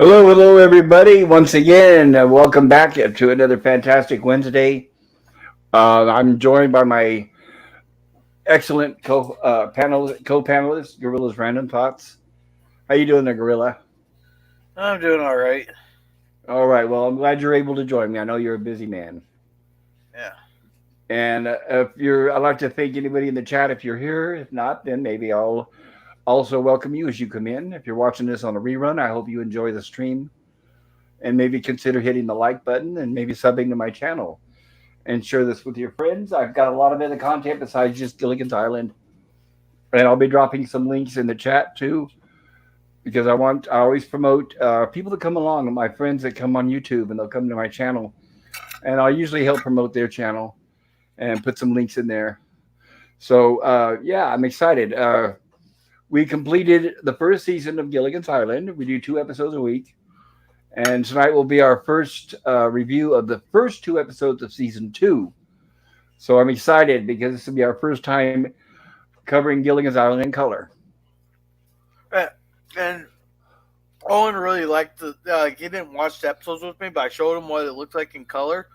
Hello, everybody. Once again, welcome back to another fantastic Wednesday. I'm joined by my excellent co-panelist, Gorilla's Random Thoughts. How you doing there, Gorilla? I'm doing all right. All right. Well, I'm glad you're able to join me. I know you're a busy man, Yeah. and I'd like to thank anybody in the chat if you're here. If not, then maybe I'll also welcome you as you come in. If you're watching this on a rerun, I hope you enjoy the stream and maybe consider hitting the like button and maybe subbing to my channel and share this with your friends. I've got a lot of other content besides just Gilligan's Island, and I'll be dropping some links in the chat too because I always promote people that come along, my friends that come on YouTube and they'll come to my channel, and I'll usually help promote their channel and put some links in there. So yeah, I'm excited. We completed the first season of Gilligan's Island. We do 2 episodes a week. And tonight will be our first review of the first 2 episodes of season 2. So I'm excited because this will be our first time covering Gilligan's Island in color. And Owen really liked the. He didn't watch the episodes with me, but I showed him what it looked like in color.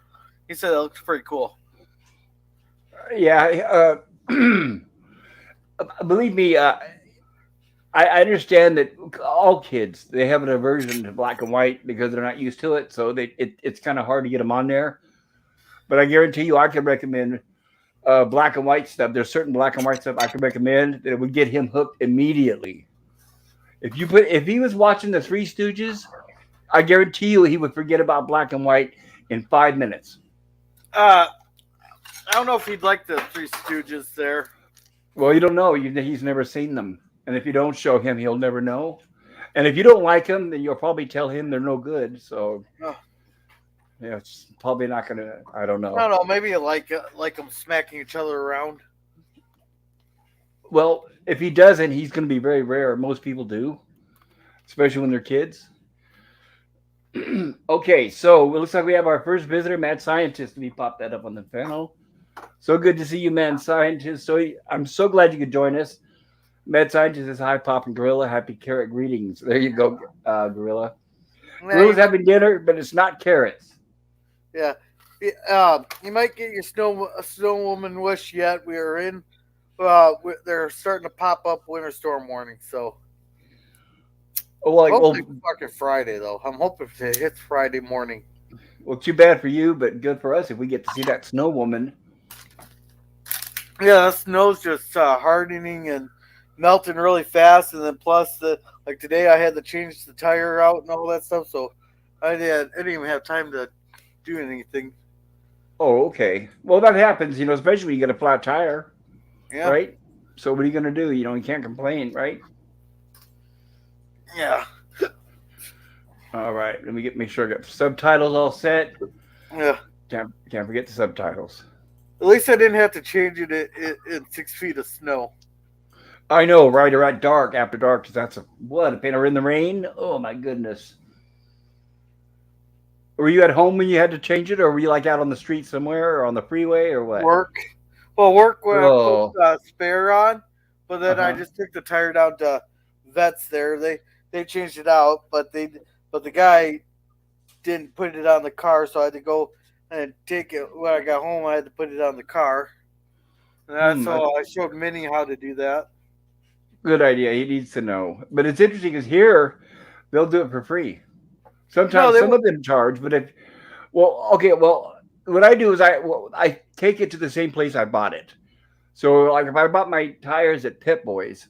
He said it looks pretty cool. Yeah, believe me, I understand that all kids they have an aversion to black and white because they're not used to it, so it's kind of hard to get them on there. But I guarantee you, I can recommend black and white stuff. There's certain black and white stuff I can recommend that would get him hooked immediately. If he was watching the Three Stooges, I guarantee you he would forget about black and white in 5 minutes. Uh, I don't know if he'd like the Three Stooges there. Well, you don't know. He's never seen them, and if you don't show him, he'll never know. And if you don't like them, then you'll probably tell him they're no good. So, Oh, yeah, it's probably not gonna. I don't I know. don't know. Maybe you like them smacking each other around. Well, if he doesn't, he's going to be very rare. Most people do, especially when they're kids. Okay, so it looks like we have our first visitor, Mad Scientist. We popped that up on the panel. So good to see you, Mad Scientist. I'm so glad you could join us. Mad Scientist is Hi Pop and Gorilla. Happy carrot greetings. There you go, Gorilla. Yeah, Gorilla's having dinner, but it's not carrots. yeah. You might get your snow woman wish yet. We are in. They're starting to pop up winter storm warnings. So Oh, well, hopefully fucking Friday though. I'm hoping it hits Friday morning. well, too bad for you, but good for us if we get to see that snow woman. Yeah, that snow's just hardening and melting really fast, and then plus like today I had to change the tire out and all that stuff, so I didn't even have time to do anything. Oh, okay. Well, that happens, especially when you get a flat tire, Yeah, right? So what are you going to do? You can't complain, right? yeah, All right. Let me make sure I got subtitles all set. yeah. Can't forget the subtitles. At least I didn't have to change it in 6 feet of snow. I know, right? Or at dark, after dark, because that's a pain. Or in the rain. Oh my goodness. Were you at home when you had to change it, or were you like out on the street somewhere, or on the freeway, or what? Work, well, work when I put Oh, spare on, but uh then I huh. just took the tire down to vets there. They changed it out, but the guy didn't put it on the car, so I had to go and take it when I got home. I had to put it on the car, and Hmm. so I showed Minnie how to do that. Good idea. He needs to know. But it's interesting because here they'll do it for free. No, Sometimes they some of them charge, but if well, okay, well, what I do is I take it to the same place I bought it. So like if I bought my tires at Pit Boys,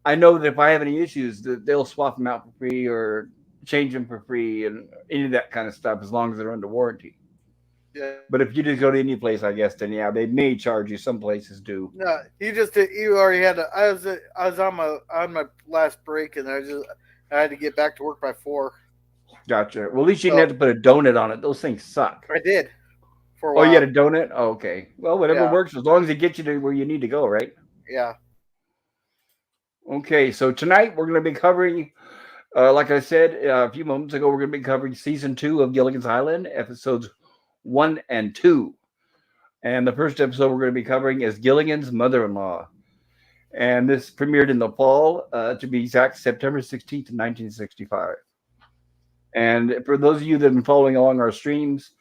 I know that if I have any issues, that they'll swap them out for free or change them for free and any of that kind of stuff as long as they're under warranty. yeah. But if you just go to any place, I guess then yeah, they may charge you. Some places do. No, he just did. He already had. I was on my last break, and I had to get back to work by 4. Gotcha. Well, at least you didn't So have to put a donut on it. Those things suck. I did for a Oh, you had while. a donut? Oh, okay. Well, whatever Yeah, works as long as it gets you to where you need to go, right? yeah. Okay, so tonight we're going to be covering, like I said a few moments ago, we're going to be covering season 2 of Gilligan's Island, episodes 1 and 2. And the first episode we're going to be covering is Gilligan's Mother in Law. And this premiered in the fall, to be exact, September 16th, 1965. And for those of you that have been following along our streams,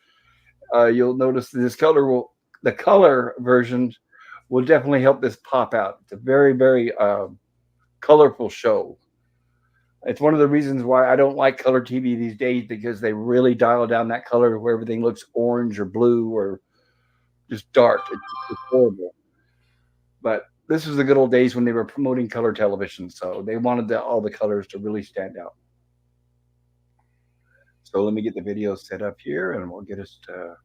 you'll notice that the color version will definitely help this pop out. It's a very, very colorful show. It's one of the reasons why I don't like color TV these days because they really dial down that color where everything looks orange or blue or just dark. It's horrible. But this was the good old days when they were promoting color television, so they wanted all the colors to really stand out. So let me get the video set up here, and we'll get us to.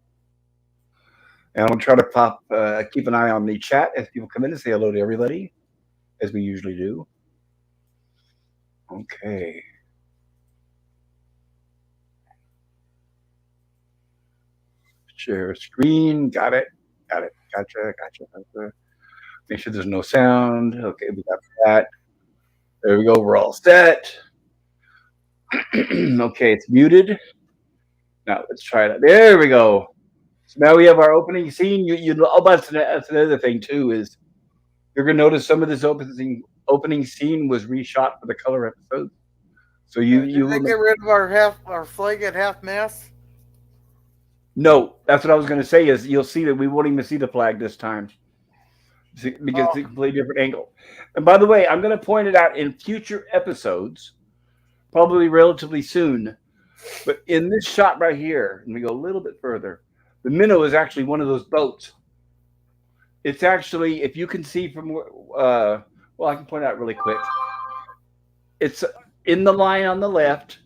And I'll try to keep an eye on the chat as people come in and say hello to everybody, as we usually do. Okay. Share screen. Got it. Got it. Gotcha. Make sure there's no sound. Okay, we got that. There we go. We're all set. Okay, it's muted. Now let's try it. There we go. So now we have our opening scene. Oh, but that's another thing too is you're gonna notice some of this opening scene was reshot for the color episode. So Did they get rid of our flag at half mast? No, that's what I was gonna say. Is you'll see that we won't even see the flag this time because it's a completely different angle. And by the way, I'm gonna point it out in future episodes, probably relatively soon. But in this shot right here, and we go a little bit further, the minnow is actually one of those boats. It's actually, if you can see from well, I can point out really quick. It's in the line on the left,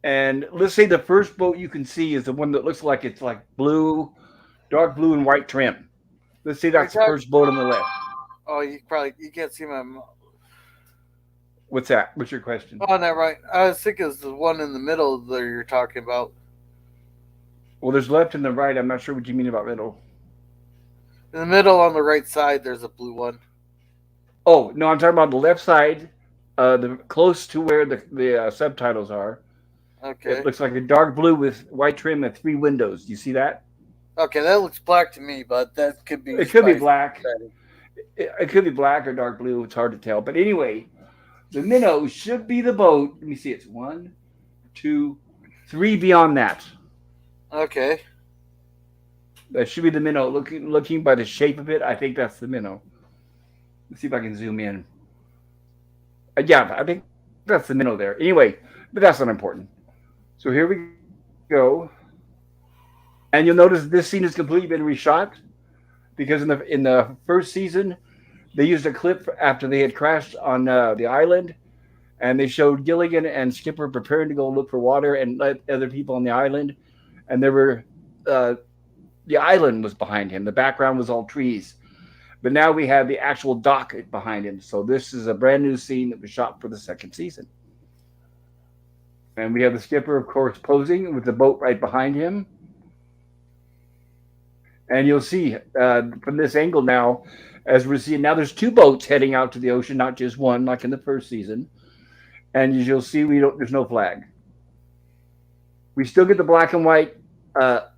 and let's say the first boat you can see is the one that looks like it's like blue, dark blue and white trim. Let's say that's the first boat on the left. Oh, you can't see my. What's that? What's your question? Oh, not right. I was thinking it's the one in the middle that you're talking about. Well, there's left and the right. I'm not sure what you mean about middle. In the middle on the right side, there's a blue one. Oh no, I'm talking about the left side, the close to where the subtitles are. Okay. It looks like a dark blue with white trim and 3 windows. Do you see that? Okay, that looks black to me, but that could be. It could be black. It could be black or dark blue. It's hard to tell. But anyway, the minnow should be the boat. Let me see. It's 1, 2, 3 beyond that. Okay. That should be the minnow. Looking by the shape of it, I think that's the minnow. Let's see if I can zoom in. Yeah, I think that's the minnow there. Anyway, but that's not important. So here we go. And you'll notice this scene has completely been reshot because in the first season, they used a clip after they had crashed on the island, and they showed Gilligan and Skipper preparing to go look for water and let other people on the island. And there were the island was behind him. The background was all trees. But now we have the actual dock behind him. So this is a brand new scene that was shot for the second season. And we have the skipper, of course, posing with the boat right behind him. And you'll see from this angle now, as we're seeing, now there's 2 boats heading out to the ocean, not just one, like in the first season. And as you'll see, there's no flag. We still get the black and white.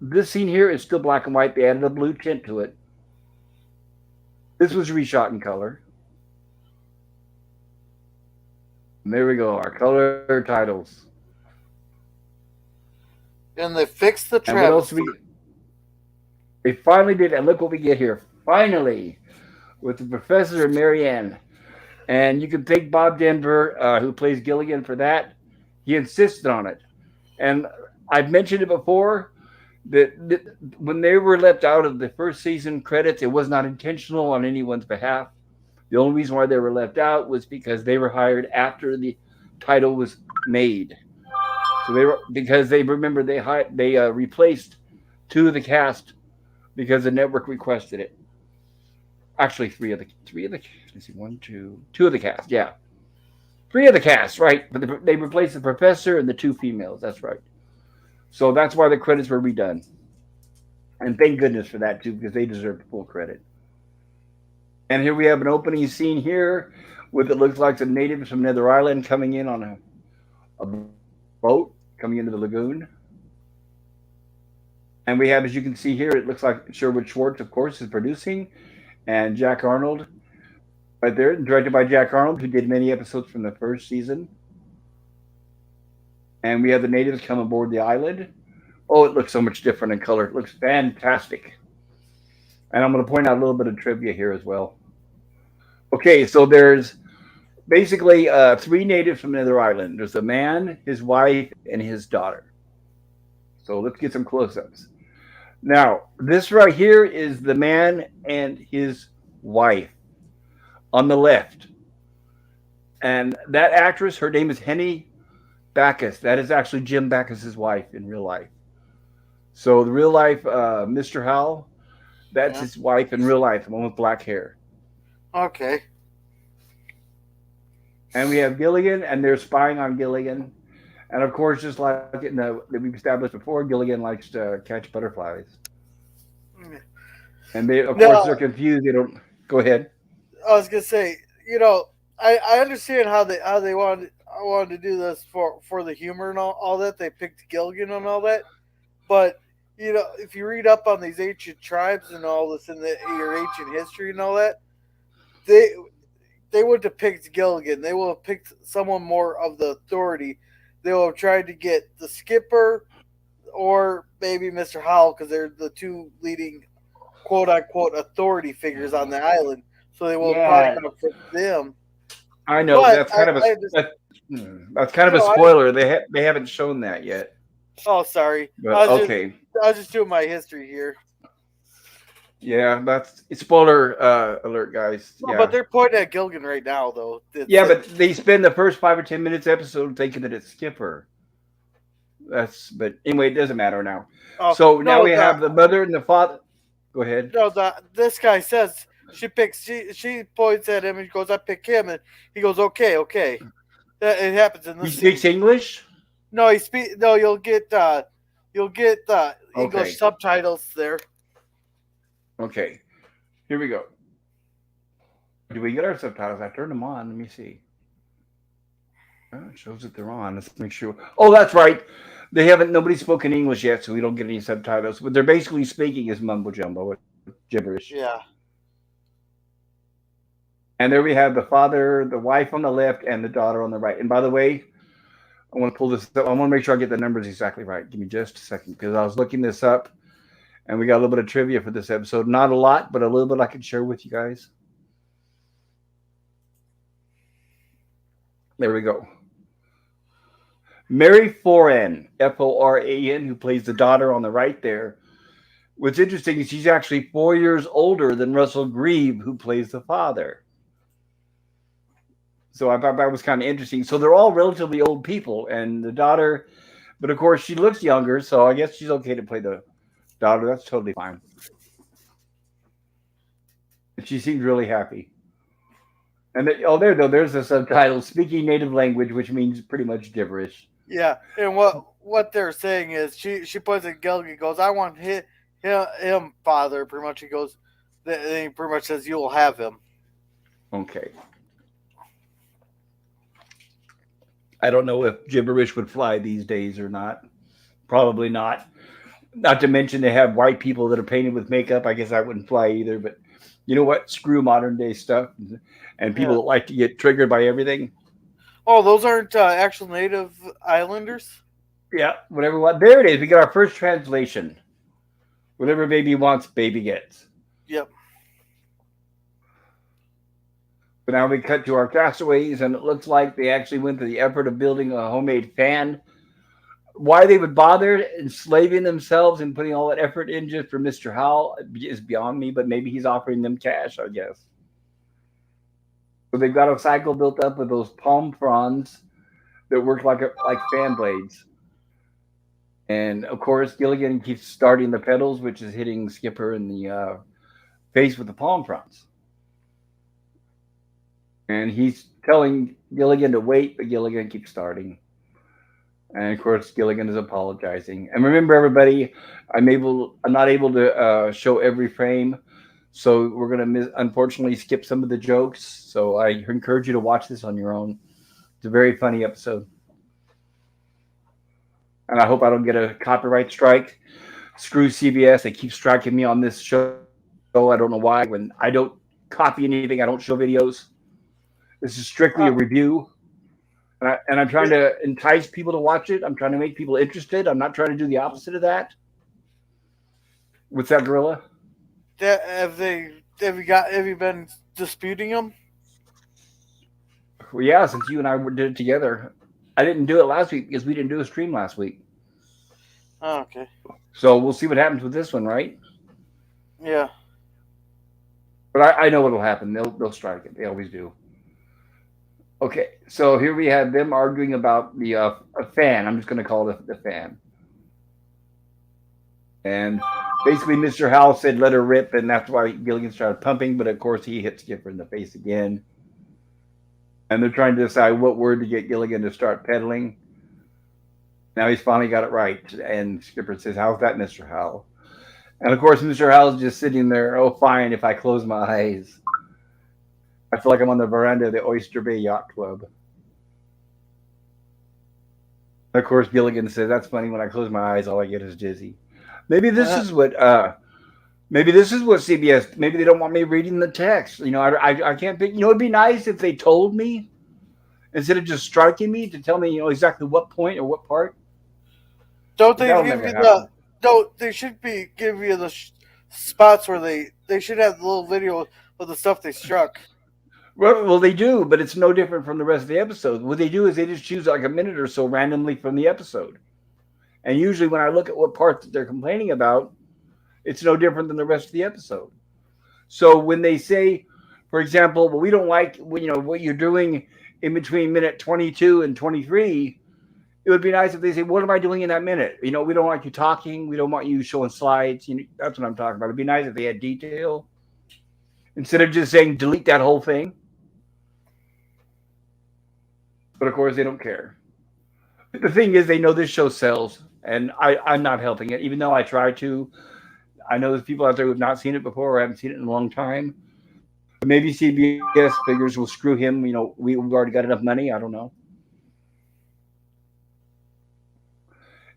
This scene here is still black and white. They added a blue tint to it. This was reshot in color. And there we go, our color titles. And they fixed the And what else they finally did, and look what we get here. Finally, with the professor and Marianne. And you can thank Bob Denver, who plays Gilligan, for that. He insisted on it. And I've mentioned it before, that when they were left out of the first season credits, it was not intentional on anyone's behalf. The only reason why they were left out was because they were hired after the title was made. So they replaced 2 of the cast because the network requested it. Actually, 3 of the let's see, 1, 2, 2 of the cast. Yeah, 3 of the cast, right? But they replaced the professor and the 2 females. That's right. So that's why the credits were redone. And thank goodness for that, too, because they deserve full credit. And here we have an opening scene here with it looks like some natives from Nether Island coming in on a boat coming into the lagoon. And we have, as you can see here, it looks like Sherwood Schwartz, of course, is producing. And Jack Arnold right there, directed by Jack Arnold, who did many episodes from the first season. And we have the natives come aboard the island. Oh, it looks so much different in color. It looks fantastic. And I'm going to point out a little bit of trivia here as well. Okay, so there's basically three natives from another island. There's a man, his wife, and his daughter. So let's get some close-ups. Now, this right here is the man and his wife on the left. And that actress, her name is Henny Backus. That is actually Jim Backus's wife in real life. So the real life Mr. Howell, that's Yeah. his wife in real life, the one with black hair. Okay. And we have Gilligan, and they're spying on Gilligan. And of course, just like that we've established before, Gilligan likes to catch butterflies. And they, of course, they're No, confused. They don't go ahead. I was gonna say, you know, I understand how they wanted to do this for the humor and all that. They picked Gilligan and all that, but if you read up on these ancient tribes and all this in your ancient history and all that, they they wouldn't have picked Gilligan. They would have picked someone more of the authority. They would have tried to get the skipper or maybe Mr. Howell because they're the two leading quote unquote authority figures on the island. So they will have probably Yeah, gone for them. I know But that's kind of a I just that's kind of a no, I spoiler. They haven't shown that yet. oh sorry. But okay, I was just doing my history here. yeah, that's it's spoiler alert, guys. No, Yeah, but they're pointing at Gilligan right now though. yeah, but they spend the first 5 or 10 minutes episode thinking that it's Skipper. That's but anyway, it doesn't matter now. oh So now no we have the mother and the father. Go ahead. the this guy says she points at him and goes I pick him and he goes okay. It happens in He this speaks scene. English. No, no you'll get English Okay, subtitles there. okay. Here we go. Do we get our subtitles? I turned them on. Let me see. Oh, it shows that they're on. Let's make sure. Oh, that's right. They haven't. Nobody's spoken English yet, so we don't get any subtitles. What they're basically speaking is mumbo jumbo, gibberish. Yeah. And there we have the father, the wife on the left, and the daughter on the right. And by the way, I want to pull this up. I want to make sure I get the numbers exactly right. Give me just a second because I was looking this up, and we got a little bit of trivia for this episode. Not a lot, but a little bit I can share with you guys. There we go. Mary Foran, Foran, who plays the daughter on the right there. What's interesting is she's actually 4 years older than Russell Grieve, who plays the father. So I thought that was kind of interesting. So they're all relatively old people, and the daughter, but of course she looks younger, so I guess she's okay to play the daughter. That's totally fine. And she seems really happy. And oh, there's the subtitle: speaking native language, which means pretty much gibberish. Yeah. And what they're saying is she points at Gilligan goes, I want him father, pretty much he goes then he pretty much says you'll have him. Okay. I don't know if gibberish would fly these days or not. Probably not. Not to mention they have white people that are painted with makeup. I guess that wouldn't fly either. But you know what? Screw modern day stuff and people Yeah. that like to get triggered by everything. Oh, those aren't actual native islanders? Yeah, whatever. What there it is. We got our first translation. Whatever baby wants, baby gets. Yep. But now we cut to our castaways, and it looks like they actually went to the effort of building a homemade fan. Why they would bother enslaving themselves and putting all that effort in just for Mr. Howell is beyond me, but maybe he's offering them cash, I guess. So they've got a cycle built up with those palm fronds that work like fan blades. And of course, Gilligan keeps starting the pedals, which is hitting Skipper in the face with the palm fronds. And he's telling Gilligan to wait, but Gilligan keeps starting. And of course, Gilligan is apologizing. And remember, everybody, I'm not able to show every frame, so we're gonna unfortunately skip some of the jokes. So I encourage you to watch this on your own. It's a very funny episode, and I hope I don't get a copyright strike. Screw CBS; they keep striking me on this show. I don't know why. When I don't copy anything, I don't show videos. This is strictly a Uh, review. And I'm trying to entice people to watch it. I'm trying to make people interested. I'm not trying to do the opposite of that. What's that, Gorilla? That have you been disputing them? Well, yeah, since you and I did it together. I didn't do it last week because we didn't do a stream last week. Oh, okay. So we'll see what happens with this one, right? Yeah. But I know what'll happen. They'll strike it. They always do. Okay, so here we have them arguing about the a fan. I'm just going to call it the fan. And basically, Mr. Howell said, "Let her rip," and that's why Gilligan started pumping. But of course, he hit Skipper in the face again. And they're trying to decide what word to get Gilligan to start peddling. Now he's finally got it right. And Skipper says, "How's that, Mr. Howell?" And of course, Mr. Howell's just sitting there. "Oh, fine, if I close my eyes. I feel like I'm on the veranda of the Oyster Bay Yacht Club." And of course, Gilligan says, "That's funny. When I close my eyes, all I get is dizzy." Maybe this is what. Maybe this is what CBS. Maybe they don't want me reading the text. I can't think. It'd be nice if they told me instead of just striking me to tell me, exactly what point or what part. Don't But they that'll give never you the? happen. Don't they should be give you the spots where they should have the little video of the stuff they struck. Well, they do, but it's no different from the rest of the episode. What they do is they just choose like a minute or so randomly from the episode. And usually, when I look at what parts that they're complaining about, it's no different than the rest of the episode. So when they say, for example, well, we don't like what you're doing in between minute 22 and 23, it would be nice if they say, "What am I doing in that minute?" We don't want you talking. We don't want you showing slides. That's what I'm talking about. It'd be nice if they had detail instead of just saying delete that whole thing. But of course, they don't care. The thing is, they know this show sells, and I'm not helping it, even though I try to. I know there's people out there who have not seen it before or haven't seen it in a long time. But maybe CBS figures will screw him. We've already got enough money. I don't know.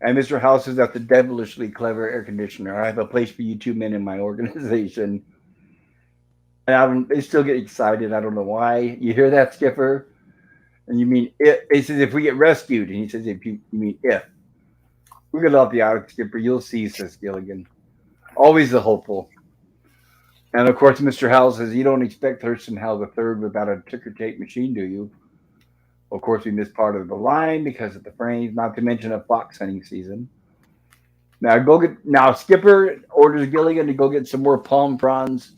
And Mr. House is at the devilishly clever air conditioner. I have a place for you two men in my organization. And they still get excited. I don't know why. You hear that, Skipper? And you mean if? He says, "If we get rescued." And he says, "If you mean if." We're going to help you out, Skipper. You'll see, says Gilligan. Always the hopeful. And of course, Mr. Howell says, "You don't expect Thurston Howell the third without a ticker tape machine, do you?" Of course, we missed part of the line because of the frames, not to mention a fox hunting season. Now Skipper orders Gilligan to go get some more palm fronds,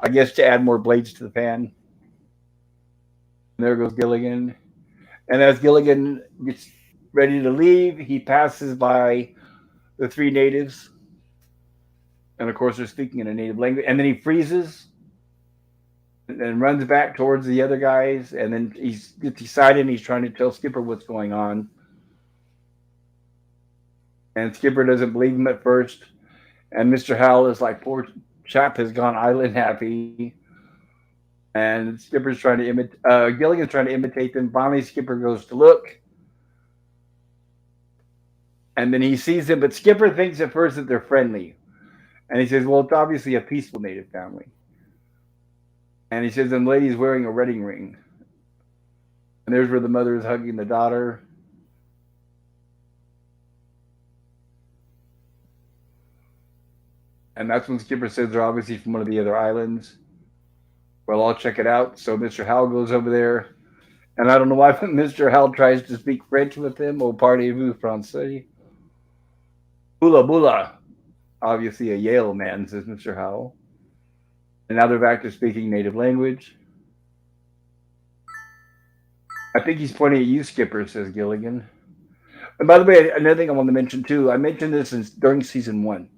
I guess to add more blades to the fan. And there goes Gilligan. And as Gilligan gets ready to leave, he passes by the three natives. And of course, they're speaking in a native language. And then he freezes and then runs back towards the other guys. And then he gets excited and he's trying to tell Skipper what's going on. And Skipper doesn't believe him at first. And Mr. Howell is like, "Poor chap has gone island happy." And Skipper's trying to Gilligan's trying to imitate them. Finally, Skipper goes to look. And then he sees them, but Skipper thinks at first that they're friendly. And he says, "Well, it's obviously a peaceful native family." And he says, "The lady's wearing a wedding ring." And there's where the mother is hugging the daughter. And that's when Skipper says they're obviously from one of the other islands. "Well, I'll check it out." So Mr. Howell goes over there. And I don't know why, but Mr. Howell tries to speak French with him. "Au parlez-vous français?" "Bula bula." Obviously a Yale man, says Mr. Howell. And now they're back to speaking native language. "I think he's pointing at you, Skipper," says Gilligan. And by the way, another thing I want to mention too, I mentioned this during season 1.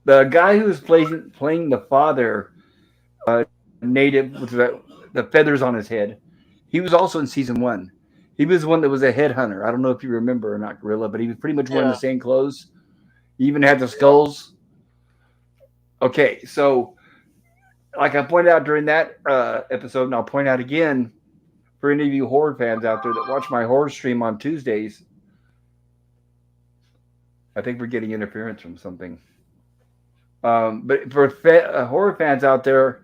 The guy who was playing the father, native with the feathers on his head, he was also in season 1. He was the one that was a headhunter. I don't know if you remember or not, Gorilla, but he was pretty much wearing the Yeah. same clothes. He even had the skulls. Okay, so like I pointed out during that episode, and I'll point out again for any of you horror fans out there that watch my horror stream on Tuesdays. I think we're getting interference from something. But for horror fans out there,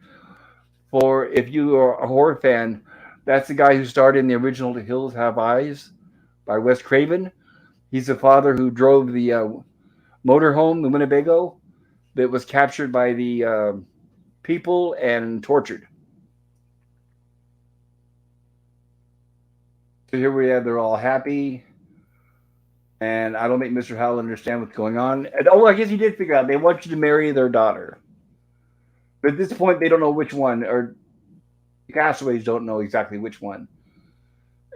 for if you are a horror fan, That's the guy who starred in the original The Hills Have Eyes by Wes Craven. He's the father who drove the motorhome, the Winnebago, that was captured by the people and tortured. So here we have, they're all happy, and I don't think Mr. Howell understand what's going on. And, oh, I guess he did figure out they want you to marry their daughter. But at this point, they don't know which one, or the castaways don't know exactly which one.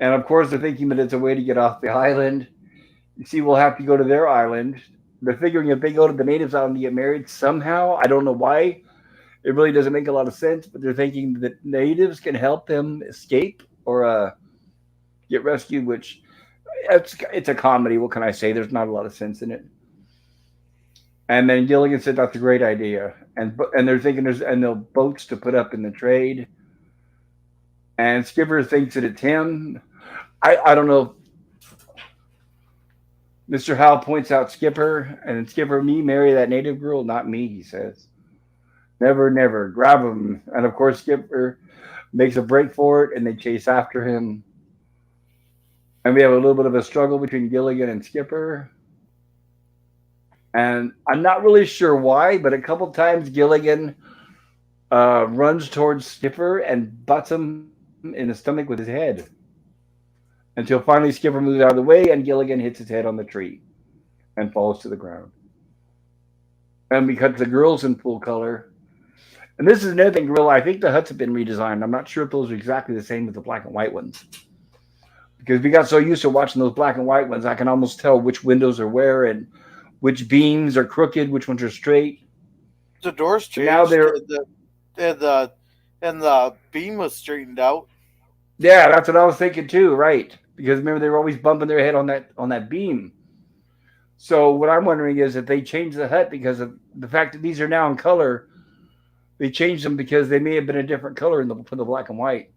And of course, they're thinking that it's a way to get off the island. You see, we'll have to go to their island. They're figuring if they go to the natives' island to get married somehow, I don't know why. It really doesn't make a lot of sense, but they're thinking that natives can help them escape or get rescued, which it's a comedy. What can I say? There's not a lot of sense in it. And then Gilligan said that's a great idea, and they're thinking there's and no boats to put up in the trade. And Skipper thinks that it's him. I don't know. Mr. Howell points out Skipper, and then Skipper, me marry that native girl, not me, he says. Never, never. Grab him. And of course, Skipper makes a break for it, and they chase after him. And we have a little bit of a struggle between Gilligan and Skipper. And I'm not really sure why, but a couple times Gilligan runs towards Skipper and butts him in the stomach with his head. Until finally Skipper moves out of the way and Gilligan hits his head on the tree and falls to the ground. And we cut the girls in full color. And this is another thing, Gorilla. I think the huts have been redesigned. I'm not sure if those are exactly the same as the black and white ones. Because we got so used to watching those black and white ones, I can almost tell which windows are where and which beams are crooked, which ones are straight. The doors changed. Now they're and the beam was straightened out. yeah, that's what I was thinking too, right? Because remember they were always bumping their head on that beam. So what I'm wondering is if they changed the hut because of the fact that these are now in color, they changed them because they may have been a different color for the black and white.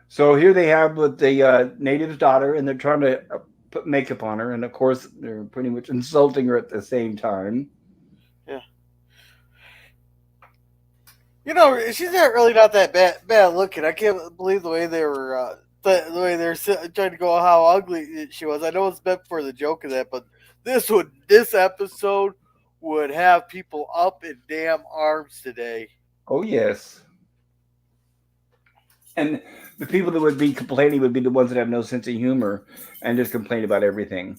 So here they have with the native's daughter, and they're trying to put makeup on her, and of course they're pretty much insulting her at the same time. Yeah. She's not that bad looking. I can't believe the way they were trying to go how ugly she was. I know it's meant for the joke of that, but this episode would have people up in damn arms today. Oh yes, and the people that would be complaining would be the ones that have no sense of humor and just complain about everything.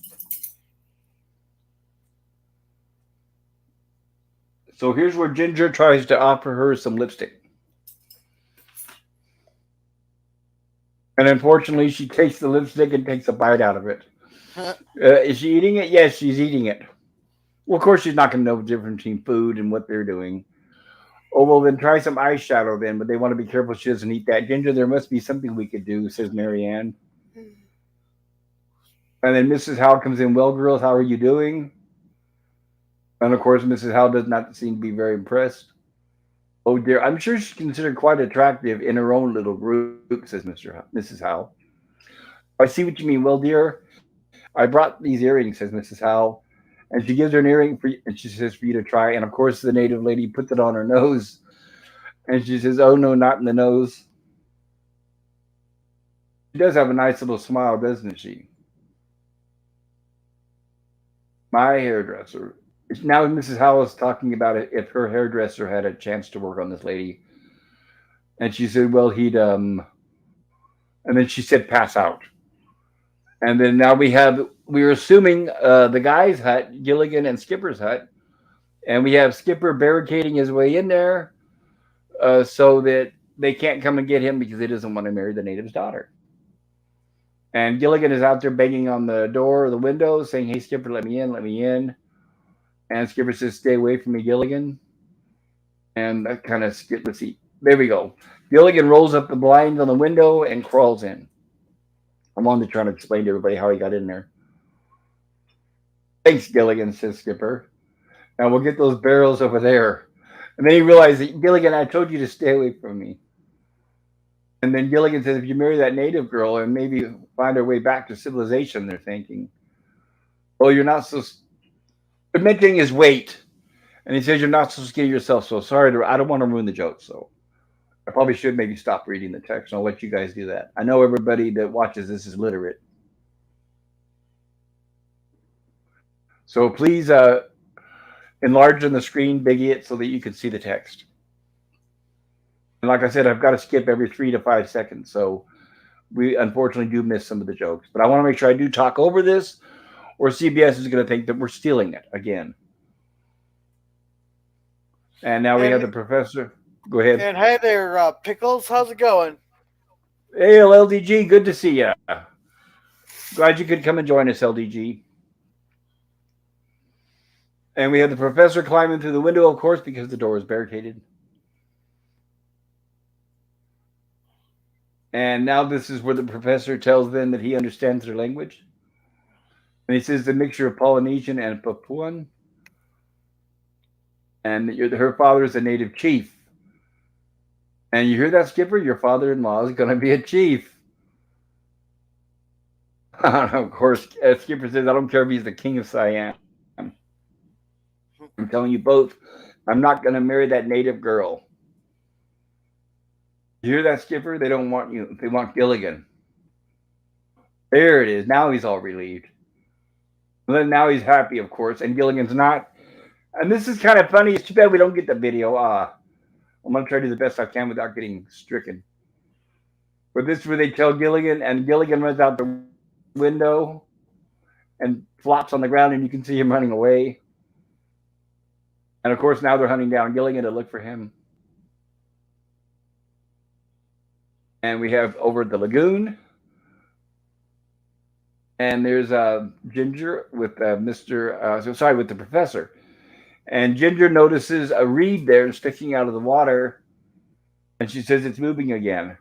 So here's where Ginger tries to offer her some lipstick. And unfortunately, she takes the lipstick and takes a bite out of it. Is she eating it? Yes, she's eating it. Well, of course, she's not going to know the difference between food and what they're doing. Oh, well, then try some eyeshadow then, but they want to be careful she doesn't eat that. Ginger, there must be something we could do, says Marianne. And then Mrs. Howell comes in, well, girls, how are you doing? And of course, Mrs. Howell does not seem to be very impressed. Oh dear, I'm sure she's considered quite attractive in her own little group, says Mrs. Howell. I see what you mean. Well, dear, I brought these earrings, says Mrs. Howell. And she gives her an earring, and she says for you to try. And of course, the native lady puts it on her nose. And she says, oh no, not in the nose. She does have a nice little smile, doesn't she? My hairdresser. Now Mrs. Howell is talking about it if her hairdresser had a chance to work on this lady. And she said, well, and then she said, pass out. And then now we're assuming the guy's hut, Gilligan and Skipper's hut. And we have Skipper barricading his way in there so that they can't come and get him because he doesn't want to marry the native's daughter. And Gilligan is out there banging on the door or the window saying, hey, Skipper, let me in, let me in. And Skipper says, stay away from me, Gilligan. And that kind of let's see. There we go. Gilligan rolls up the blinds on the window and crawls in. I'm on to trying to explain to everybody how he got in there. Thanks, Gilligan, says Skipper. Now we'll get those barrels over there. And then he realizes, Gilligan, I told you to stay away from me. And then Gilligan says, if you marry that native girl and maybe find our way back to civilization, they're thinking, oh, you're not so... They're mentioning his weight. And he says, you're not so skinny yourself. So sorry, I don't want to ruin the joke. So I probably should maybe stop reading the text. I'll let you guys do that. I know everybody that watches this is literate. So please enlarge on the screen, biggie it so that you can see the text. And like I said, I've got to skip every 3 to 5 seconds. So we unfortunately do miss some of the jokes. But I want to make sure I do talk over this, or CBS is going to think that we're stealing it again. And now we have And the professor. Go ahead. and hey there, Pickles. How's it going? Hey, LDG, good to see you. Glad you could come and join us, LDG. And we have the professor climbing through the window, of course, because the door is barricaded. And now this is where the professor tells them that he understands their language. And he says the mixture of Polynesian and Papuan. And her father is a native chief. And you hear that, Skipper? Your father-in-law is going to be a chief. Of course, Skipper says, I don't care if he's the king of Siam. I'm telling you both, I'm not going to marry that native girl. You hear that, Skipper? They don't want you. They want Gilligan. There it is. Now he's all relieved. And then now he's happy, of course, and Gilligan's not. And this is kind of funny. It's too bad we don't get the video. I'm going to try to do the best I can without getting stricken. But this is where they tell Gilligan, and Gilligan runs out the window and flops on the ground, and you can see him running away. And of course, now they're hunting down Gilligan to look for him. And we have over at the lagoon. And there's Ginger with with the professor. And Ginger notices a reed there sticking out of the water. And she says it's moving again.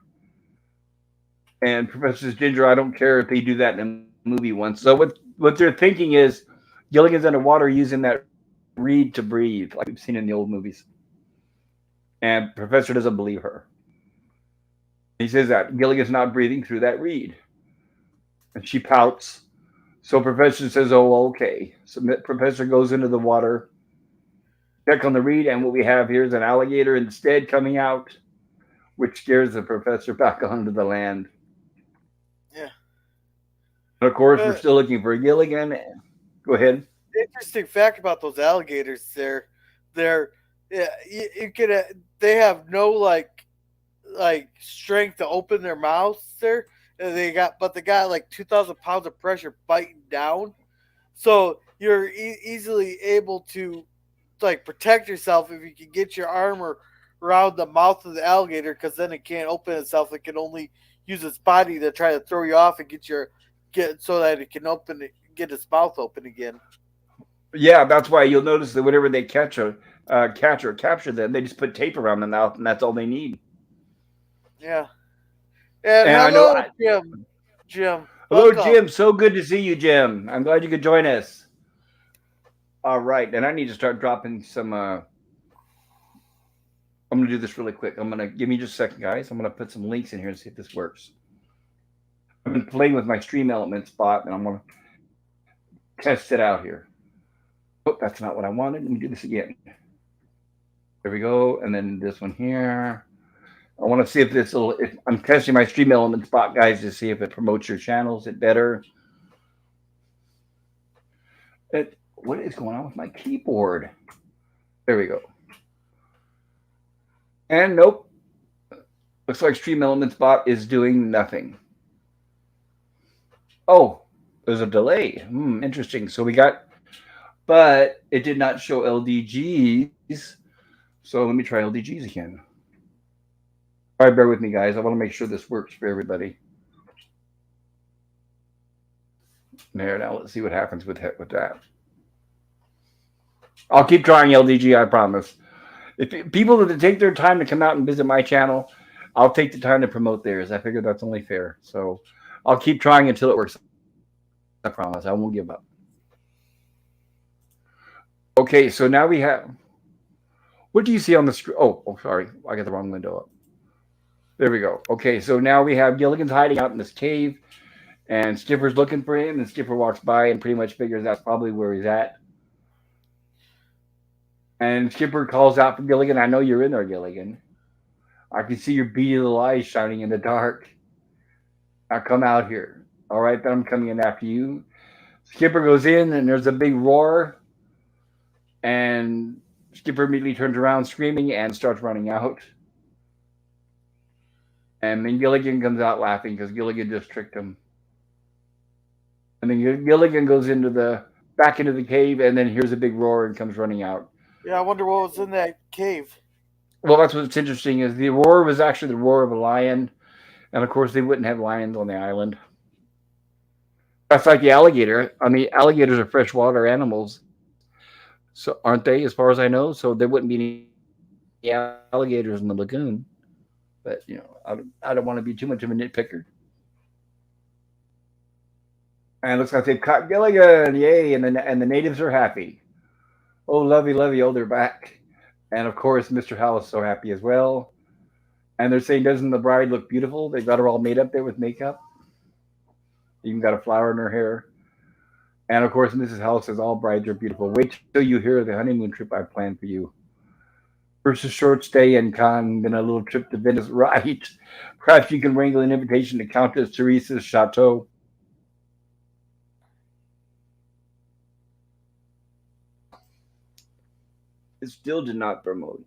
And Professor says, Ginger, I don't care if they do that in a movie once. So what they're thinking is Gilligan's underwater using that reed to breathe, like we've seen in the old movies. And Professor doesn't believe her. He says that Gilligan's not breathing through that reed. And she pouts. So Professor says, oh, okay. So Professor goes into the water, check on the reed, and what we have here is an alligator instead coming out, which scares the professor back onto the land. Yeah. And of course, we're still looking for Gilligan. Go ahead. Interesting fact about those alligators. They're yeah, you could they have no like strength to open their mouths there. And they got like 2,000 pounds of pressure biting down, so you're easily able to like protect yourself if you can get your arm around the mouth of the alligator, because then it can't open itself. It can only use its body to try to throw you off and get so that it can get its mouth open again. Yeah, that's why you'll notice that whenever they catch or capture them, they just put tape around the mouth, and that's all they need. Yeah. And And I know. hello, Jim. Jim, Hello, welcome. Jim. So good to see you, Jim. I'm glad you could join us. All right, and I need to start dropping some. I'm gonna do this really quick. I'm gonna give me just a second, guys. I'm gonna put some links in here and see if this works. I've been playing with my Stream Elements bot, and I'm gonna test it out here. Oh, that's not what I wanted. Let me do this again. There we go, and then this one here. I want to see if this will. If I'm testing my Stream Elements bot, guys, to see if it promotes your channels. It better. What is going on with my keyboard? There we go. And nope. Looks like Stream Elements bot is doing nothing. Oh, there's a delay. Interesting. So we got, but it did not show LDGs. So let me try LDGs again. All right, bear with me, guys. I want to make sure this works for everybody. There, now let's see what happens with that. I'll keep trying LDG, I promise. If people that take their time to come out and visit my channel, I'll take the time to promote theirs. I figure that's only fair. So I'll keep trying until it works. I promise. I won't give up. Okay, so now we have. What do you see on the screen? Oh, sorry. I got the wrong window up. There we go. Okay, so now we have Gilligan's hiding out in this cave, and Skipper's looking for him, and Skipper walks by and pretty much figures that's probably where he's at. And Skipper calls out for Gilligan. I know you're in there, Gilligan. I can see your beady little eyes shining in the dark. Now come out here. All right, then I'm coming in after you. Skipper goes in, and there's a big roar, and Skipper immediately turns around screaming and starts running out. And then Gilligan comes out laughing because Gilligan just tricked him. And then Gilligan goes into the back into the cave, and then hears a big roar and comes running out. Yeah, I wonder what was in that cave. Well, that's what's interesting is the roar was actually the roar of a lion, and of course they wouldn't have lions on the island. That's like the alligator. I mean, alligators are freshwater animals, so aren't they? As far as I know, so there wouldn't be any alligators in the lagoon. But I don't want to be too much of a nitpicker. And it looks like they've caught Gilligan, yay! And the natives are happy. Oh, lovey, lovey, oh, they're back. And of course, Mr. Howell is so happy as well. And they're saying, doesn't the bride look beautiful? They've got her all made up there with makeup. Even got a flower in her hair. And of course, Mrs. Howell says, all brides are beautiful. Wait till you hear the honeymoon trip I planned for you. First, a short stay in Cannes, then a little trip to Venice. Right. Perhaps you can wrangle an invitation to Countess Teresa's chateau. It still did not promote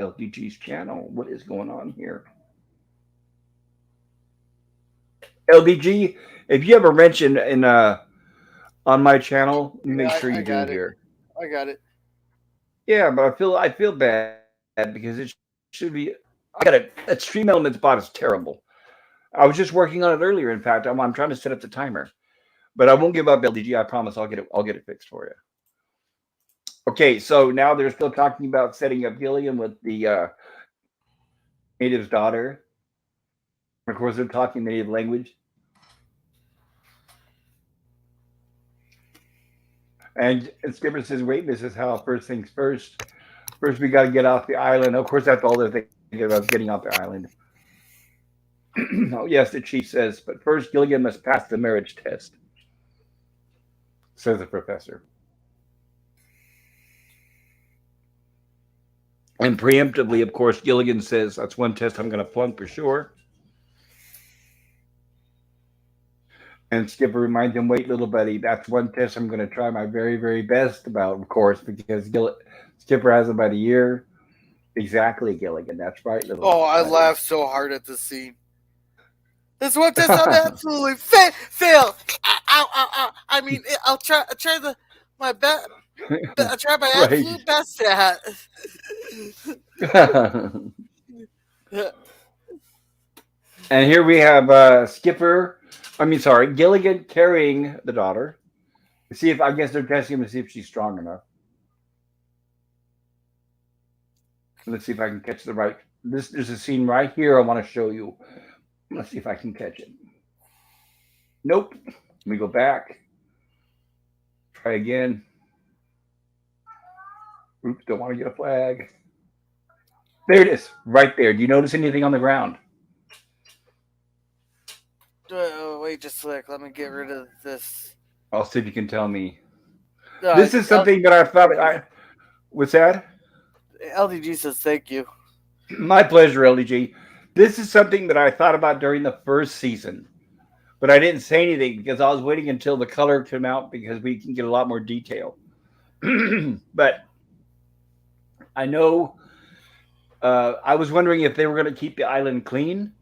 LDG's channel. What is going on here? LDG, if you have a wrench in on my channel, make Yeah, sure I you do got it. here. I got it. Yeah, but I feel bad because it should be. I got it. That Stream Elements bot is terrible. I was just working on it earlier. In fact, I'm trying to set up the timer, but I won't give up LDG. I promise. I'll get it fixed for you. Okay, so now they're still talking about setting up Gilligan with the native's daughter. Of course, they're talking native language. And Skipper says, "Wait, Mrs. Howell. First things first. First, we got to get off the island." Of course, that's all they're thinking about, getting off the island. Oh, yes, the chief says, "But first, Gilligan must pass the marriage test," says the professor. And preemptively, of course, Gilligan says, "That's one test I'm going to flunk for sure." And Skipper reminds him, "Wait, little buddy, that's one test I'm going to try my very, very best about, of course, because Skipper has about a year." Exactly, Gilligan. That's right, little Oh, I buddy. laughed so hard at this scene. This one test I'm absolutely fail. Ow, ow, ow. I mean, I'll try my best. I try my Right. absolute best at. And here we have Gilligan carrying the daughter. See if I guess they're testing him to see if she's strong enough. Let's see if I can catch the right. There's a scene right here I want to show you. Let's see if I can catch it. Nope. Let me go back. Try again. Oops, don't want to get a flag. There it is, right there. Do you notice anything on the ground? Wait just a sec. Let me get rid of this. I'll see if you can tell me. This is something that what's that? LDG says thank you. My pleasure, LDG. This is something that I thought about during the first season, but I didn't say anything because I was waiting until the color came out because we can get a lot more detail. But I know I was wondering if they were going to keep the island clean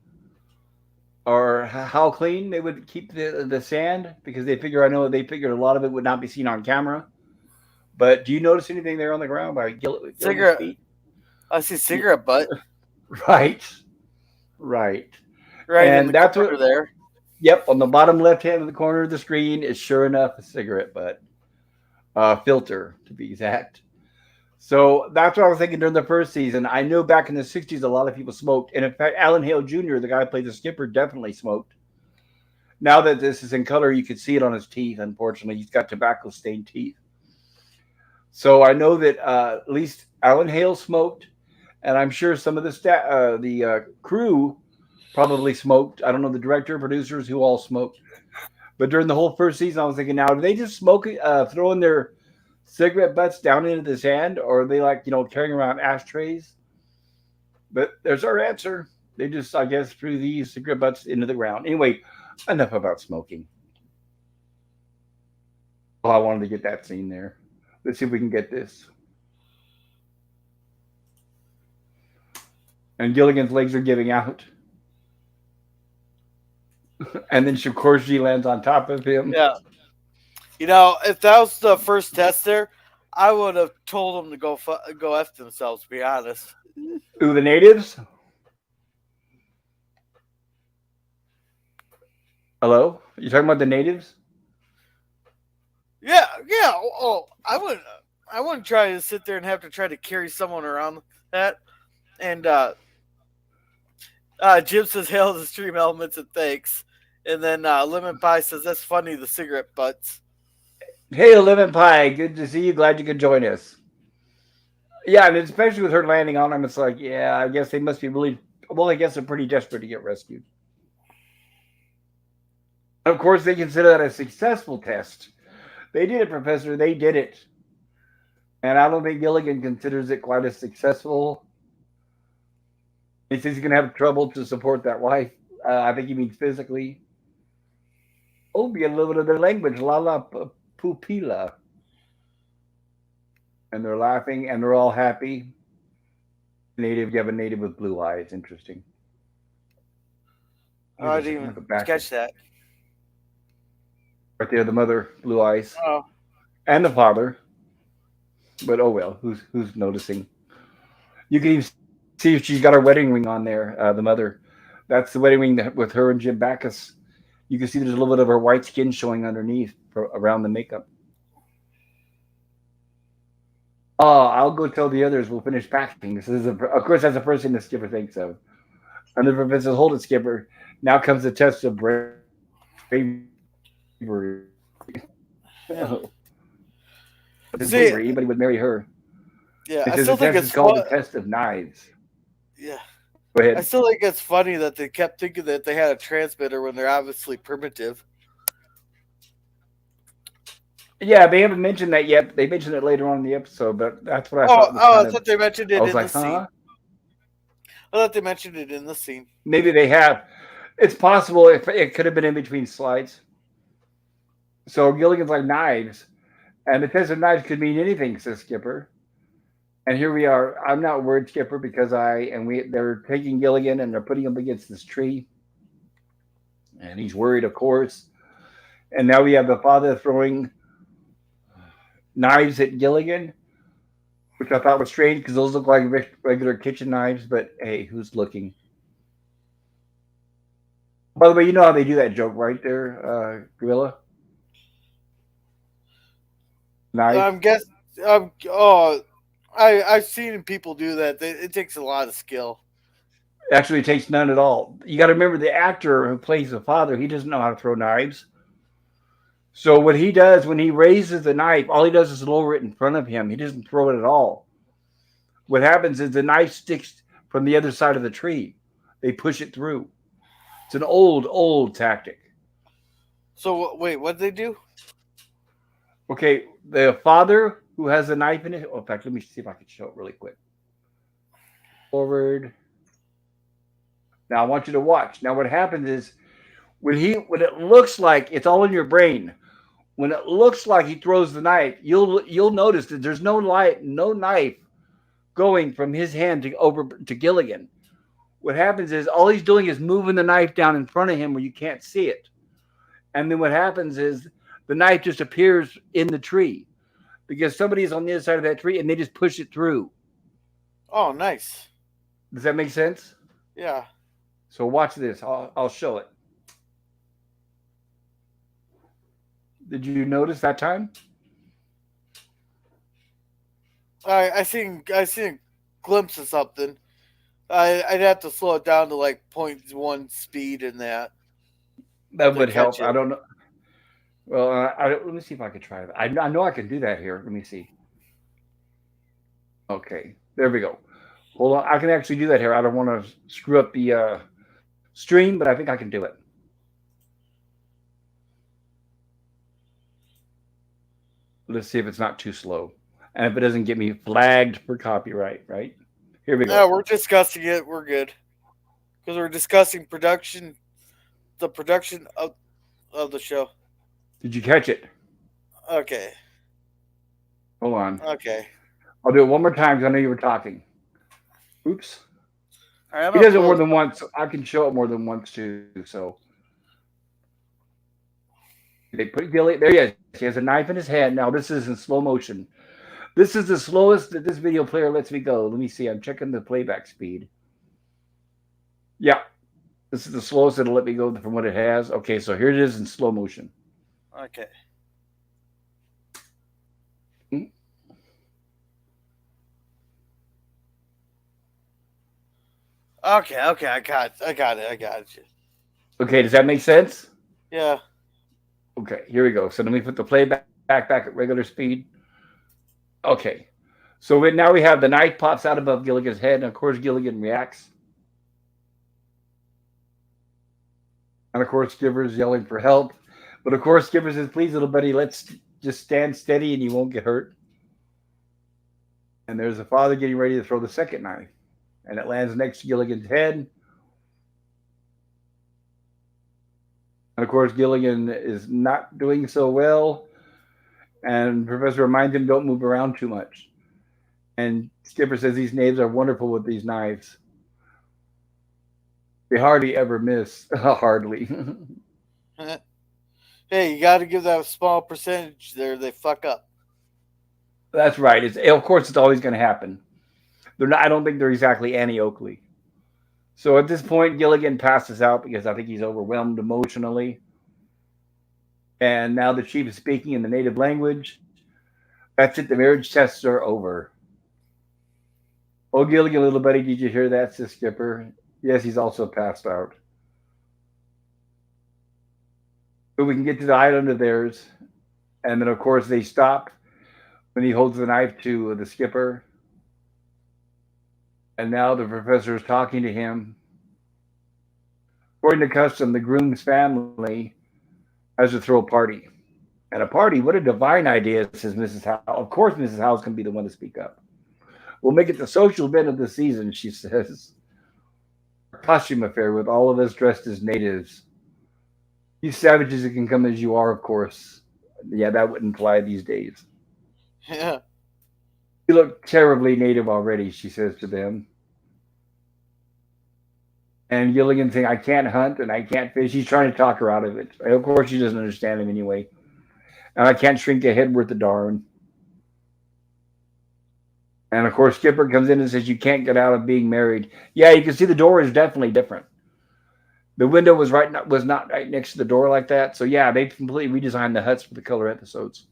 or how clean they would keep the sand because they figured a lot of it would not be seen on camera. But do you notice anything there on the ground by Gilligan's feet? I see cigarette butt. Right. Right. Right and in the that's corner what there. Yep, on the bottom left hand of the corner of the screen is sure enough a cigarette butt. Filter to be exact. So that's what I was thinking during the first season. I know back in the 60s a lot of people smoked. And in fact, Alan Hale Jr., the guy who played the skipper, definitely smoked. Now that this is in color, you can see it on his teeth, unfortunately. He's got tobacco stained teeth. So I know that at least Alan Hale smoked, and I'm sure some of the crew probably smoked. I don't know the director, producers who all smoked. But during the whole first season, I was thinking, now do they just smoke, throwing their cigarette butts down into the sand, or are they carrying around ashtrays? But there's our answer. They just, I guess, threw these cigarette butts into the ground. Anyway, enough about smoking. Oh, I wanted to get that scene there. Let's see if we can get this. And Gilligan's legs are giving out. And then, of course, she lands on top of him. Yeah. If that was the first test there, I would have told them to go f themselves. To be honest. Ooh, the natives? Hello? You talking about the natives? Yeah, yeah. Oh, I wouldn't try to sit there and have to try to carry someone around that. And Jim says, "Hail the stream elements and thanks." And then Lemon Pie says, "That's funny, the cigarette butts." Hey, Lemon Pie, good to see you. Glad you could join us. Yeah, and especially with her landing on him, it's like, yeah, I guess they must be really, well, I guess they're pretty desperate to get rescued. Of course, they consider that a successful test. They did it, Professor. They did it. And I don't think Gilligan considers it quite as successful. He says he's going to have trouble to support that wife. I think he means physically. Oh, be a little bit of their language. La la pupila. And they're laughing and they're all happy. Native, you have a native with blue eyes. Interesting. Oh, I didn't even catch that. Right there, the mother, blue eyes, Oh, and the father. But oh well, who's noticing? You can even see she's got her wedding ring on there. The mother, that's the wedding ring that, with her and Jim Backus. You can see there's a little bit of her white skin showing underneath around the makeup. Oh, I'll go tell the others. We'll finish packing. This is, of course, that's the first thing the skipper thinks of. And the professor, hold it, skipper. Now comes the test of bravery. yeah. This bravery, See, anybody would marry her. yeah, It I says the still think test it's is called fun. the test of knives. Yeah, Go I ahead. still think it's funny that they kept thinking that they had a transmitter when they're obviously primitive. Yeah, they haven't mentioned that yet. They mentioned it later on in the episode, but that's what I Oh, thought was oh, kind I of. thought they mentioned I it was in like, the huh? scene. I thought they mentioned it in the scene. Maybe they have. It's possible if it could have been in between slides. So Gilligan's like knives, and the test of knives could mean anything, says Skipper. And here we are. I'm not worried, Skipper, because they're taking Gilligan and they're putting him against this tree, and he's worried, of course. And now we have the father throwing knives at Gilligan, which I thought was strange because those look like regular kitchen knives. But hey, who's looking? By the way, you know how they do that joke, right there, Gorilla? Knife. I'm guess. Oh, I've seen people do that. It takes a lot of skill. Actually, it takes none at all. You got to remember the actor who plays the father. He doesn't know how to throw knives. So what he does when he raises the knife, all he does is lower it in front of him. He doesn't throw it at all. What happens is the knife sticks from the other side of the tree. They push it through. It's an old tactic. So wait, what did they do? Okay, the father who has the knife in it. Oh, in fact, let me see if I can show it really quick. Forward. Now I want you to watch. Now what happens is when it looks like it's all in your brain, when it looks like he throws the knife, you'll notice that there's no knife going from his hand to over to Gilligan. What happens is all he's doing is moving the knife down in front of him where you can't see it. And then what happens is the knife just appears in the tree because somebody's on the other side of that tree and they just push it through. Oh, nice. Does that make sense? Yeah. So watch this. I'll show it. Did you notice that time? I seen a glimpse of something. I'd have to slow it down to like point .1 speed in that That to would catch help. I it. don't know. Well, let me see if I could try that. I know I can do that here. Let me see. Okay, there we go. Hold on. I can actually do that here. I don't want to screw up the stream, but I think I can do it. Let's see if it's not too slow. And if it doesn't get me flagged for copyright, right? Here we Yeah, go. we're discussing it. We're good because we're discussing production, the production of the show. Did you catch it? Okay, Hold on. okay. I'll do it one more time because I know you were talking. Oops. All right, I'm He gonna does it more close. than once. So I can show it more than once too. So they put Gilly. There he is. He has a knife in his hand. Now this is in slow motion. This is the slowest that this video player lets me go. Let me see. I'm checking the playback speed. Yeah, this is the slowest it'll let me go from what it has. Okay, so here it is in slow motion. Okay, Hmm? okay. I got it. Okay, does that make sense? Yeah. Okay, here we go. So let me put the playback back at regular speed. Okay. So now we have the knife pops out above Gilligan's head, and of course Gilligan reacts. And of course Skipper's yelling for help. But of course Skipper says, please, little buddy, let's just stand steady and you won't get hurt. And there's the father getting ready to throw the second knife. And it lands next to Gilligan's head. And of course, Gilligan is not doing so well. And Professor reminds him, don't move around too much. And Skipper says these knaves are wonderful with these knives. They hardly ever miss. Hardly. Hey, you got to give that small percentage there. They fuck up. That's right. Of course, it's always going to happen. They're not. I don't think they're exactly Annie Oakley. So at this point, Gilligan passes out because I think he's overwhelmed emotionally. And now the chief is speaking in the native language. That's it. The marriage tests are over. Oh, Gilligan, little buddy, did you hear that? Says Skipper. Yes, he's also passed out. But we can get to the island of theirs. And then, of course, they stop when he holds the knife to the skipper. And now the professor is talking to him. According to custom, the groom's family has to throw a party. And a party? What a divine idea, says Mrs. Howell. Of course, Mrs. Howell's going to be the one to speak up. We'll make it the social event of the season, she says. A costume affair with all of us dressed as natives. You savages that can come as you are, of course. Yeah, that wouldn't fly these days. Yeah. You look terribly native already, she says to them. And Gilligan saying, I can't hunt and I can't fish. He's trying to talk her out of it. Of course, she doesn't understand him anyway. And I can't shrink a head worth a darn. And of course, Skipper comes in and says, you can't get out of being married. Yeah, you can see the door is definitely different. The window was not right next to the door like that. So yeah, they completely redesigned the huts for the color episodes.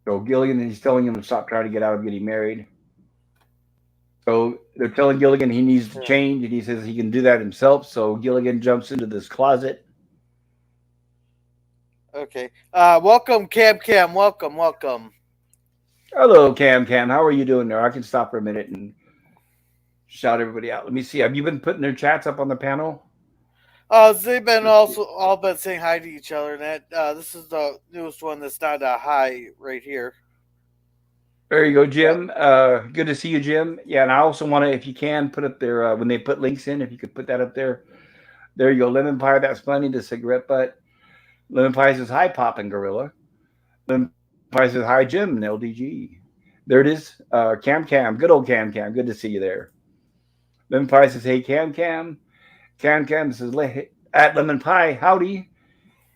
So Gilligan, he's telling him to stop trying to get out of getting married. So they're telling Gilligan he needs to change, and he says he can do that himself. So Gilligan jumps into this closet. Okay. Welcome, Cam. Welcome. Hello, Cam. How are you doing there? I can stop for a minute and shout everybody out. Let me see. Have you been putting their chats up on the panel? They've been also all been saying hi to each other, and that this is the newest one that's not a hi right here. There you go, Jim. Good to see you, Jim. Yeah, and I also want to, if you can, put up there when they put links in, if you could put that up there. There you go. Lemon Pie, that's funny. The cigarette butt. Lemon Pie says, hi, Pop and Gorilla. Lemon Pie says, hi, Jim and LDG. There it is. Cam. Good old Cam. Good to see you there. Lemon Pie says, hey, Cam. Cam says, at Lemon Pie, howdy.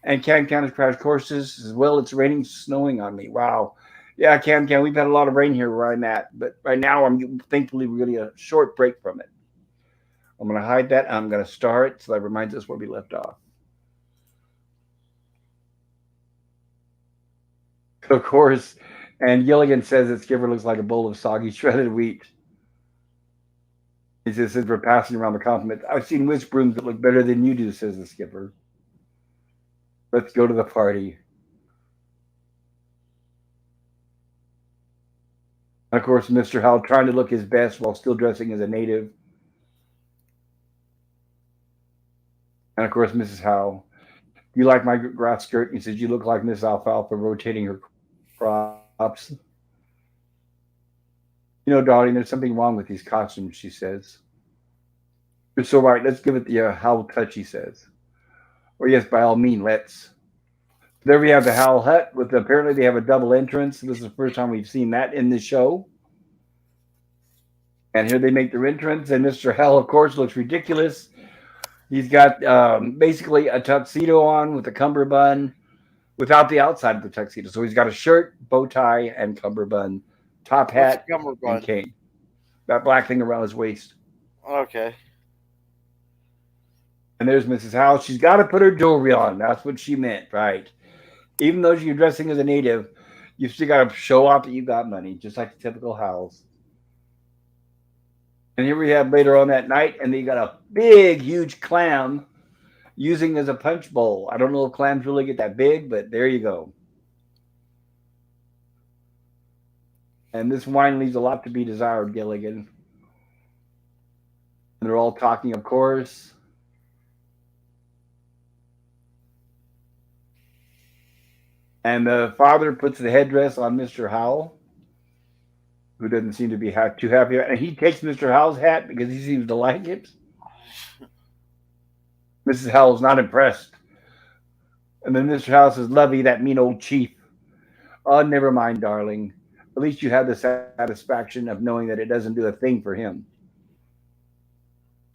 And Cam has crash courses as well. It's raining, snowing on me. Wow. Yeah, Cam, we've had a lot of rain here where I'm at, but right now I'm thankfully we're getting a short break from it. I'm going to hide that. I'm going to star it so that reminds us where we left off. Of course, and Gilligan says that Skipper looks like a bowl of soggy shredded wheat. He says we're passing around the compliment. I've seen whisk brooms that look better than you do, says the skipper. Let's go to the party. And of course, Mr. Howell trying to look his best while still dressing as a native. And of course, Mrs. Howell, do you like my grass skirt? He says, you look like Miss Alfalfa rotating her crops. Darling, there's something wrong with these costumes, she says. You're so right. Let's give it the Howell touch, he says. Or yes, by all means, let's. There we have the Howell hut with apparently they have a double entrance. This is the first time we've seen that in the show. And here they make their entrance, and Mr. Howell, of course, looks ridiculous. He's got basically a tuxedo on with a cummerbund without the outside of the tuxedo. So he's got a shirt, bow tie, and cummerbund, top What's a hat, and cummerbund? cane. That black thing around his waist. Okay. And there's Mrs. Howell. She's got to put her jewelry on. That's what she meant, right? Even though you're dressing as a native, you still got to show off that you got money, just like the typical Howells. And here we have later on that night, and they got a big, huge clam using as a punch bowl. I don't know if clams really get that big, but there you go. And this wine leaves a lot to be desired, Gilligan. And they're all talking, of course. And the father puts the headdress on Mr. Howell, who doesn't seem to be too happy. And he takes Mr. Howell's hat because he seems to like it. Mrs. Howell's not impressed. And then Mr. Howell says, Lovey, that mean old chief. Oh, never mind, darling. At least you have the satisfaction of knowing that it doesn't do a thing for him.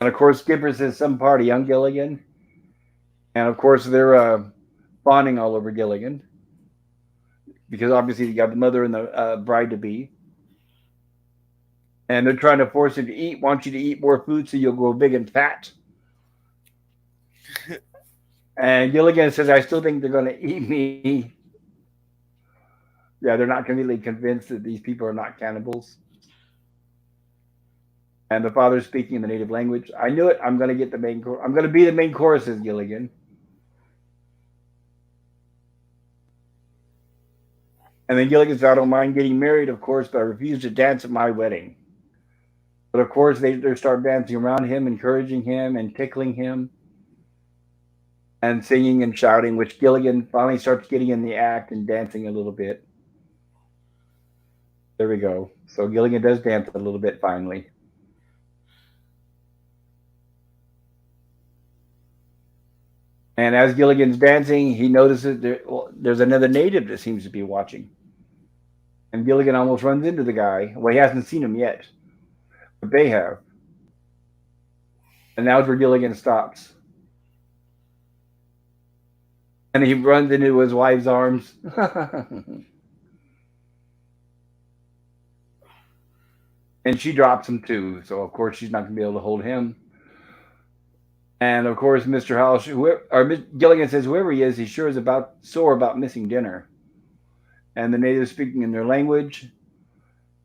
And of course, Skipper says some party, young Gilligan. And of course, they're fawning all over Gilligan. Because obviously you got the mother and the bride to be. And they're trying to force him to eat, want you to eat more food so you'll grow big and fat. And Gilligan says, I still think they're going to eat me. Yeah, they're not completely convinced that these people are not cannibals. And the father's speaking in the native language. I knew it. I'm going to get the main chorus. I'm going to be the main chorus, says Gilligan. And then Gilligan says, I don't mind getting married, of course, but I refuse to dance at my wedding. But of course, they start dancing around him, encouraging him and tickling him and singing and shouting, which Gilligan finally starts getting in the act and dancing a little bit. There we go. So Gilligan does dance a little bit finally. And as Gilligan's dancing, he notices there's another native that seems to be watching. And Gilligan almost runs into the guy. Well, he hasn't seen him yet, but they have. And now's where Gilligan stops. And he runs into his wife's arms. And she drops him too. So, of course, she's not going to be able to hold him. And, of course, Mr. Howell, Gilligan says, whoever he is, he sure is sore about missing dinner. And the natives speaking in their language.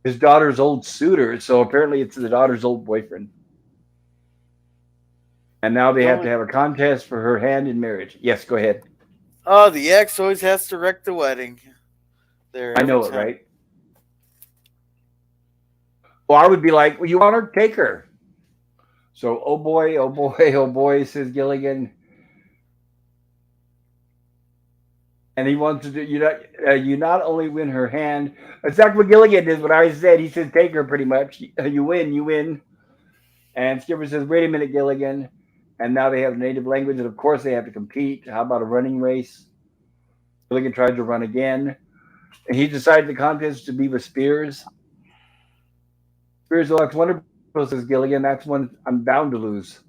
His daughter's old suitor. So, apparently, it's the daughter's old boyfriend. And now they have to have a contest for her hand in marriage. Yes, go ahead. Oh, the ex always has to wreck the wedding. There, I know it, right? Well, I would be like, well, you want her? Take her. So, oh boy, oh boy, oh boy, says Gilligan. And he wants to do, you not only win her hand, exactly what Gilligan did, what I said. He says, take her pretty much. You win, you win. And Skipper says, wait a minute, Gilligan. And now they have native language, and of course they have to compete. How about a running race? Gilligan tried to run again. And he decided the contest to be with Spears. Spears looks wonderful, says Gilligan. That's one I'm bound to lose.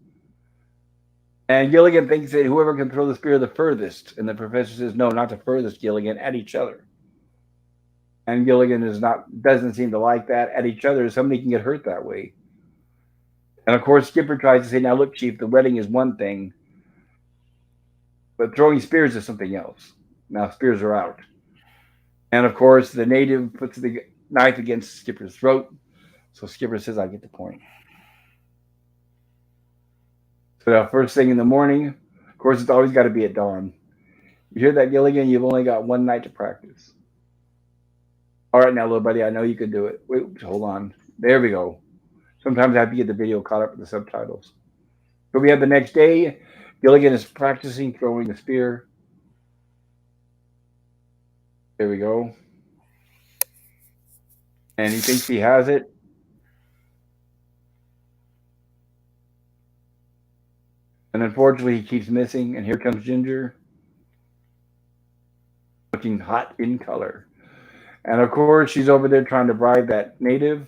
And Gilligan thinks that whoever can throw the spear the furthest. And the professor says, no, not the furthest, Gilligan, at each other. And Gilligan doesn't seem to like that. At each other, somebody can get hurt that way. And of course, Skipper tries to say, now look, Chief, the wedding is one thing, but throwing spears is something else. Now spears are out. And of course, the native puts the knife against Skipper's throat. So Skipper says, I get the point. So now, first thing in the morning, of course, it's always got to be at dawn. You hear that, Gilligan? You've only got one night to practice. All right, now, little buddy, I know you can do it. Wait, hold on. There we go. Sometimes I have to get the video caught up with the subtitles. So we have the next day. Gilligan is practicing throwing the spear. There we go. And he thinks he has it. And unfortunately, he keeps missing. And here comes Ginger, looking hot in color. And of course, she's over there trying to bribe that native.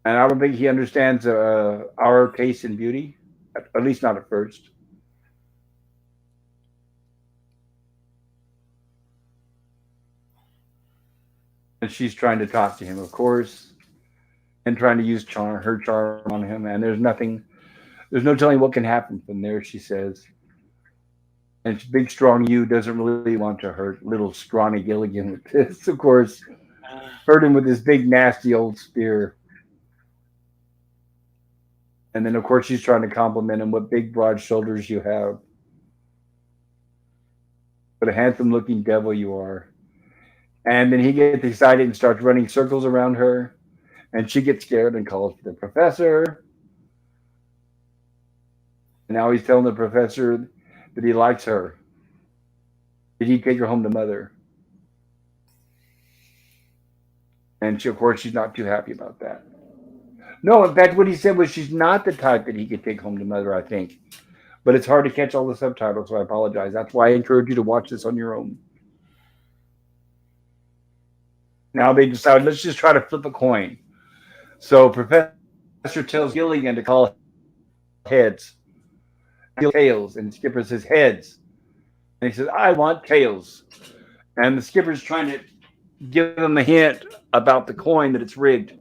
And I don't think he understands our taste in beauty, at least not at first. And she's trying to talk to him, of course, and trying to use her charm on him. And there's no telling what can happen from there. She says, and big strong you doesn't really want to hurt little scrawny Gilligan with this. Of course, hurt him with his big nasty old spear. And then of course she's trying to compliment him. What big broad shoulders you have. What a handsome looking devil you are. And then he gets excited and starts running circles around her. And she gets scared and calls for the professor. And now he's telling the professor that he likes her. Did he take her home to mother? And she, of course, she's not too happy about that. No, in fact, what he said was she's not the type that he could take home to mother, I think. But it's hard to catch all the subtitles, so I apologize. That's why I encourage you to watch this on your own. Now they decide, let's just try to flip a coin. So Professor tells Gilligan to call heads, tails, and Skipper says heads. And he says, I want tails. And the skipper's trying to give him a hint about the coin that it's rigged.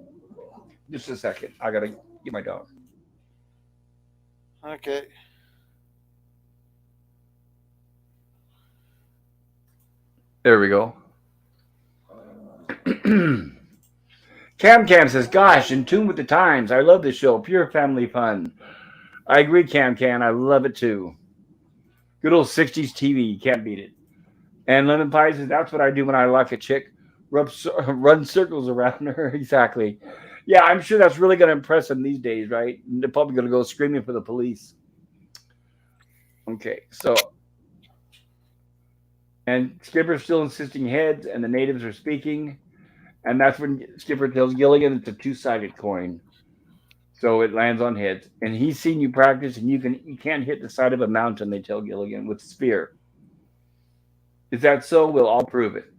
Just a second. I got to get my dog. Okay. There we go. Cam Cam says, gosh, in tune with the times. I love this show. Pure family fun. I agree, Cam Cam. I love it too. Good old 60s TV. You can't beat it. And Lemon Pie says, that's what I do when I like a chick. Run circles around her. Exactly. Yeah, I'm sure that's really going to impress them these days, right? They're probably going to go screaming for the police. Okay, so. And Skipper's still insisting heads, and the natives are speaking. And that's when Skipper tells Gilligan it's a two-sided coin. So it lands on heads. And he's seen you practice, and you can't hit the side of a mountain, they tell Gilligan, with a spear. Is that so? We'll all prove it.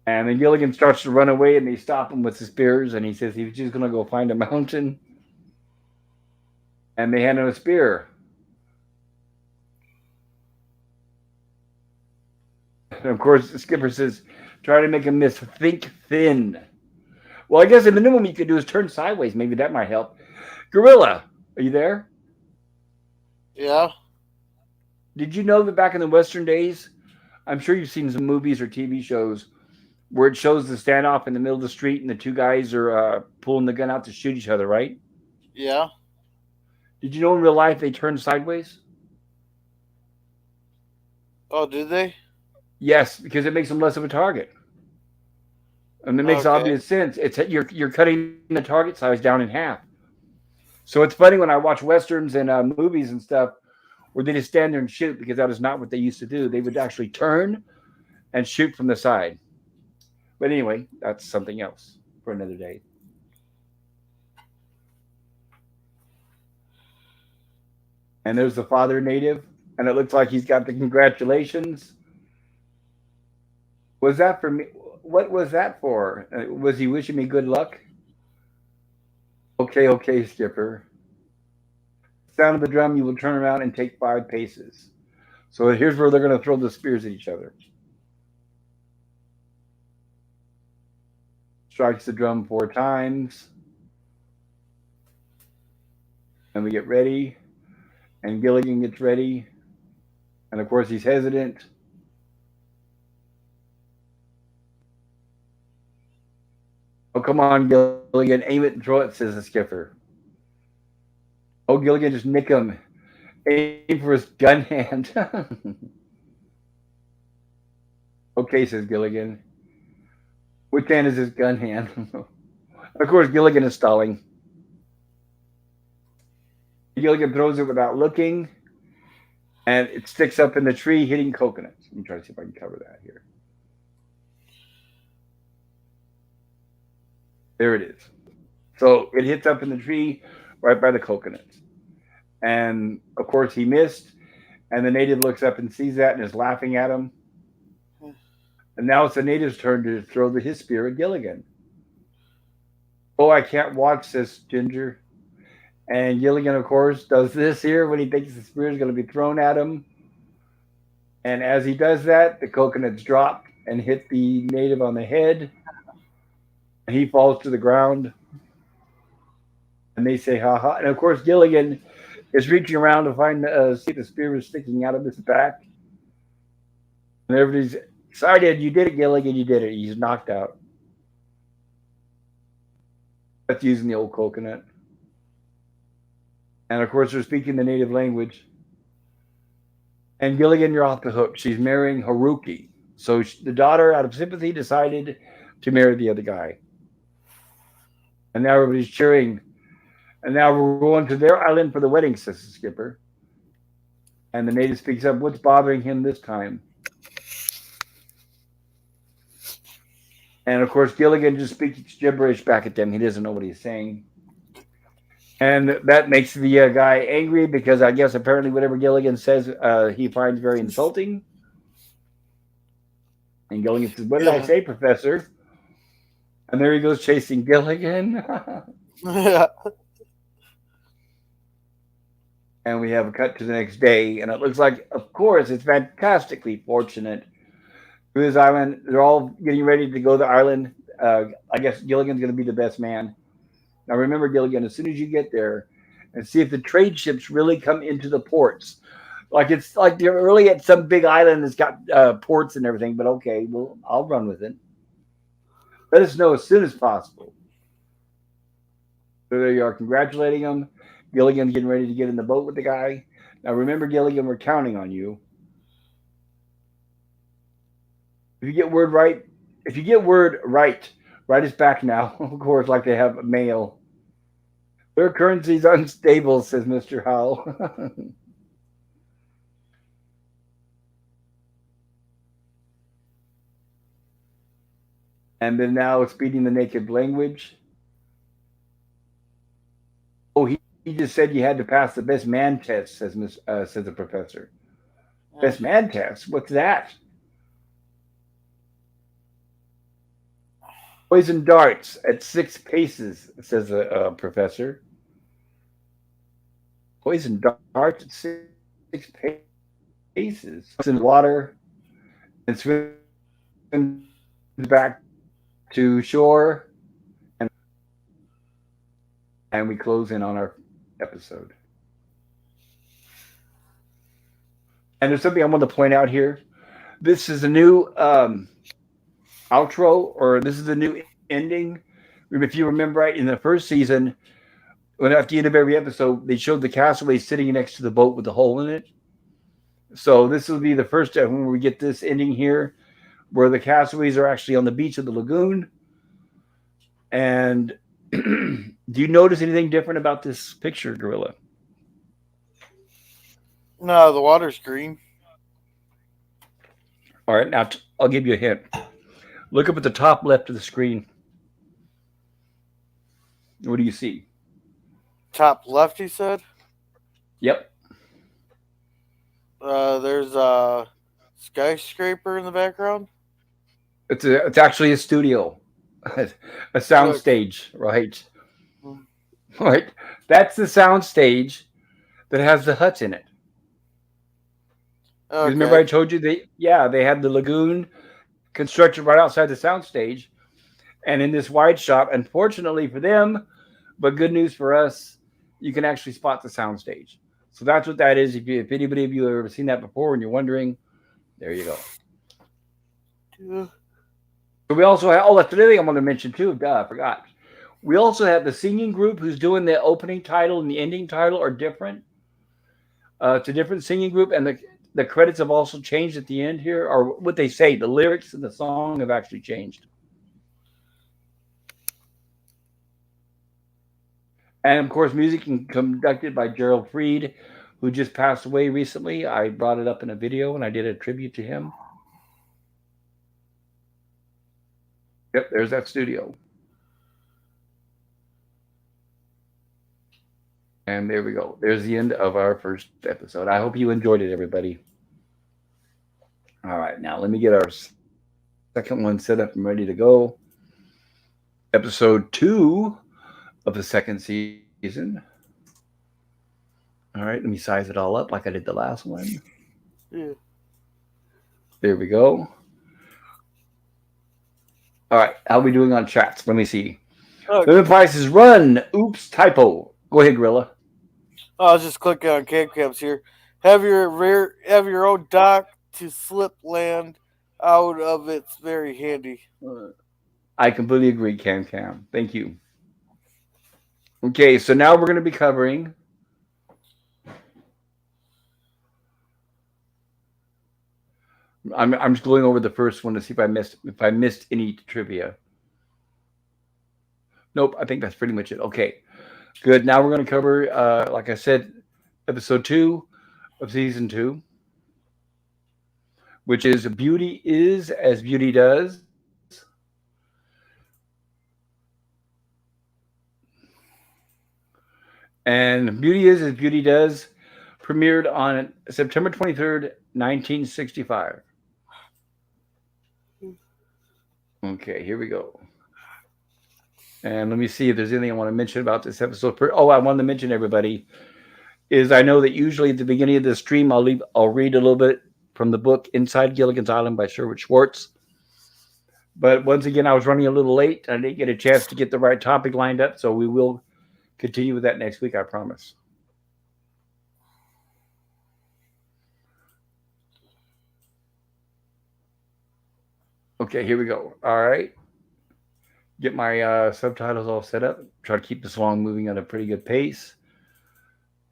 And then Gilligan starts to run away, and they stop him with the spears, and he says he's just going to go find a mountain. And they hand him a spear. And of course, the skipper says, try to make him miss. Think thin. Well, I guess the minimum you could do is turn sideways. Maybe that might help. Gorilla, are you there? Yeah. Did you know that back in the Western days, I'm sure you've seen some movies or TV shows where it shows the standoff in the middle of the street and the two guys are pulling the gun out to shoot each other, right? Yeah. Did you know in real life they turn sideways? Oh, did they? Yes, because it makes them less of a target. And it makes Okay. obvious sense. It's you're cutting the target size down in half. So it's funny when I watch westerns and movies and stuff where they just stand there and shoot because that is not what they used to do. They would actually turn and shoot from the side. But anyway, that's something else for another day. And there's the father native, and it looks like he's got the congratulations. Was that for me? What was that for? Was he wishing me good luck? Okay, okay, Skipper. Sound of the drum, you will turn around and take 5 paces. So here's where they're going to throw the spears at each other. Strikes the drum 4 times. And we get ready. And Gilligan gets ready. And of course, he's hesitant. Oh, come on, Gilligan. Aim it and throw it, says the skipper. Oh, Gilligan, just nick him. Aim for his gun hand. Okay, says Gilligan. Which hand is his gun hand? Of course, Gilligan is stalling. Gilligan throws it without looking, and it sticks up in the tree, hitting coconuts. Let me try to see if I can cover that here. There it is. So it hits up in the tree right by the coconuts. And of course, he missed. And the native looks up and sees that and is laughing at him. And now it's the native's turn to throw his spear at Gilligan. Oh, I can't watch this, Ginger. And Gilligan, of course, does this here when he thinks the spear is going to be thrown at him. And as he does that, the coconuts drop and hit the native on the head. And he falls to the ground. And they say, ha ha. And of course, Gilligan is reaching around to find, see if the spear is sticking out of his back. And everybody's excited. You did it, Gilligan. You did it. He's knocked out. That's using the old coconut. And of course, they're speaking the native language. And Gilligan, you're off the hook. She's marrying Haruki. So the daughter, out of sympathy, decided to marry the other guy. And now everybody's cheering. And now we're going to their island for the wedding, says the skipper. And the native speaks up, what's bothering him this time? And of course, Gilligan just speaks gibberish back at them. He doesn't know what he's saying. And that makes the guy angry because I guess apparently whatever Gilligan says, he finds very insulting. And Gilligan says, what did I say, Professor? And there he goes chasing Gilligan. And we have a cut to the next day. And it looks like, of course, it's fantastically fortunate. To this island, they're all getting ready to go to the island. I guess Gilligan's going to be the best man. Now remember, Gilligan, as soon as you get there, and see if the trade ships really come into the ports. Like it's like they're really at some big island that's got ports and everything. But okay, well, I'll run with it. Let us know as soon as possible. So there you are, congratulating him. Gilligan's getting ready to get in the boat with the guy. Now remember, Gilligan, we're counting on you. If you get word right, write us back now. Of course, like they have mail. Their currency's unstable, says Mr. Howell. And then now speaking the naked language. Oh, he just said you had to pass the best man test, says the professor. Best man test? What's that? Poison darts at 6 paces, says the professor. Poison darts at 6 paces. It's in water and swims back to shore, and we close in on our episode. And there's something I want to point out here. This is a new outro, or this is a new ending. If you remember right, in the first season, when at the end of every episode, they showed the castaway sitting next to the boat with a hole in it. So this will be the first time when we get this ending here, where the castaways are actually on the beach of the lagoon. And do you notice anything different about this picture, Gorilla? No, the water's green. All right, now I'll give you a hint. Look up at the top left of the screen. What do you see? Top left, he said. Yep. There's a skyscraper in the background. It's actually a studio, a sound stage, right? Right. That's the sound stage that has the huts in it. Okay. Remember I told you they had the lagoon constructed right outside the sound stage, and in this wide shot, unfortunately for them, but good news for us, you can actually spot the sound stage. So that's what that is. If anybody of you have ever seen that before and you're wondering, there you go. Yeah. So we also have, that's the other thing I want to mention too. I forgot. We also have the singing group who's doing the opening title and the ending title are different. It's a different singing group, and the credits have also changed at the end here, or what they say, the lyrics in the song have actually changed. And of course, music conducted by Gerald Fried, who just passed away recently. I brought it up in a video and I did a tribute to him. Yep, there's that studio. And there we go. There's the end of our first episode. I hope you enjoyed it, everybody. All right, now let me get our second one set up and ready to go. Episode 2 of the second season. All right, let me size it all up like I did the last one. Yeah. There we go. All right, how are we doing on chats? Let me see. Oh, Limit prices run. Oops, typo. Go ahead, Gorilla. I was just clicking on cams here. Have your own dock to slip land out of. It's very handy. I completely agree, Cam Cam. Thank you. Okay, so now we're going to be covering. I'm just going over the first one to see if I missed any trivia. Nope, I think that's pretty much it. Okay, good. Now we're going to cover, like I said, episode 2 of season 2, which is "Beauty is as Beauty does." And "Beauty is as Beauty does" premiered on September 23rd, 1965. Okay, here we go. And let me see if there's anything I want to mention about this episode. Oh, I wanted to mention, everybody, is I know that usually at the beginning of the stream I'll read a little bit from the book Inside Gilligan's Island by Sherwood Schwartz. But once again, I was running a little late. I didn't get a chance to get the right topic lined up, so we will continue with that next week, I promise. Okay, here we go. All right. Get my subtitles all set up. Try to keep this along moving at a pretty good pace.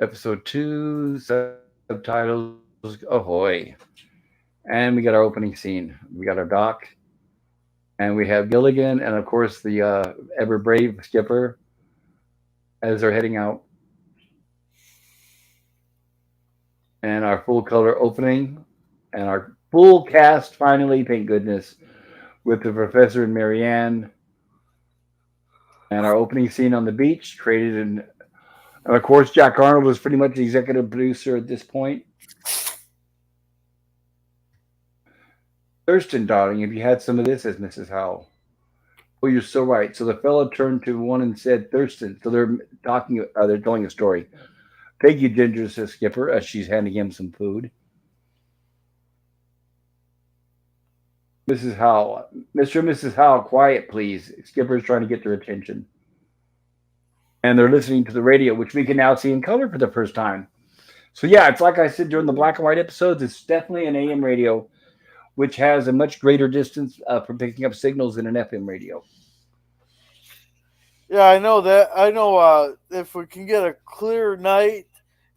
Episode 2, subtitles, ahoy. And we got our opening scene. We got our dock, and we have Gilligan, and of course the ever brave skipper as they're heading out. And our full color opening, and our full cast finally, thank goodness, with the professor and Marianne. And our opening scene on the beach, created in, and of course, Jack Arnold was pretty much the executive producer at this point. Thurston, darling, have you had some of this? Says Mrs. Howell. Oh, you're so right. So the fellow turned to one and said, Thurston. So they're telling a story. Thank you, Ginger, says Skipper, as she's handing him some food. Mrs. Howell, Mr. and Mrs. Howell, quiet, please. Skipper's trying to get their attention. And they're listening to the radio, which we can now see in color for the first time. So, yeah, it's like I said during the black and white episodes, it's definitely an AM radio, which has a much greater distance for picking up signals than an FM radio. Yeah, I know that. I know if we can get a clear night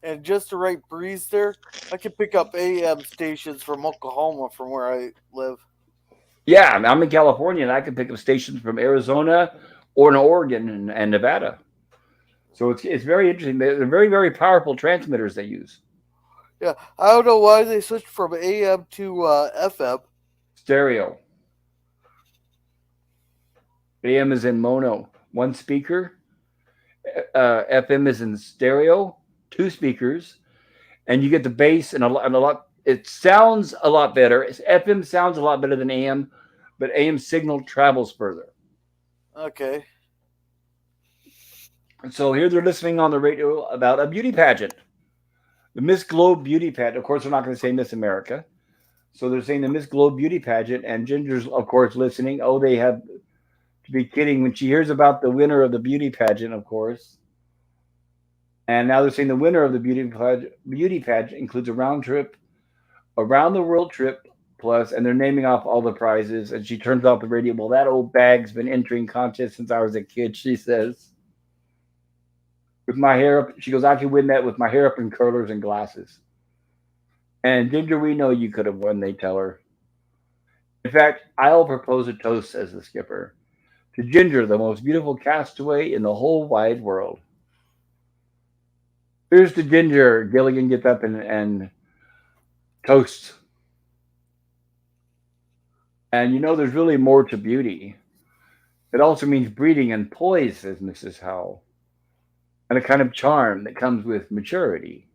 and just the right breeze there, I can pick up AM stations from Oklahoma from where I live. Yeah, I'm in California, and I can pick up stations from Arizona or in Oregon and Nevada. So it's very interesting. They're very, very powerful transmitters they use. Yeah, I don't know why they switched from AM to FM. Stereo. AM is in mono, one speaker. FM is in stereo, two speakers, and you get the bass and a lot. It sounds a lot better. FM sounds a lot better than AM, but AM signal travels further. Okay. And so here they're listening on the radio about a beauty pageant, the Miss Globe beauty pageant. Of course, they're not going to say Miss America, so they're saying the Miss Globe beauty pageant. And Ginger's, of course, listening. Oh, they have to be kidding when she hears about the winner of the beauty pageant, of course. And now they're saying the winner of the beauty pageant includes a round trip, around the world trip plus, and they're naming off all the prizes. And she turns off the radio. Well, that old bag's been entering contests since I was a kid, she says. With my hair up, she goes, I can win that with my hair up in curlers and glasses. And Ginger, we know you could have won, they tell her. In fact, I'll propose a toast, says the skipper, to Ginger, the most beautiful castaway in the whole wide world. Here's to Ginger. Gilligan gets up and toasts. And you know, there's really more to beauty. It also means breeding and poise, says Mrs. Howell. and a kind of charm that comes with maturity.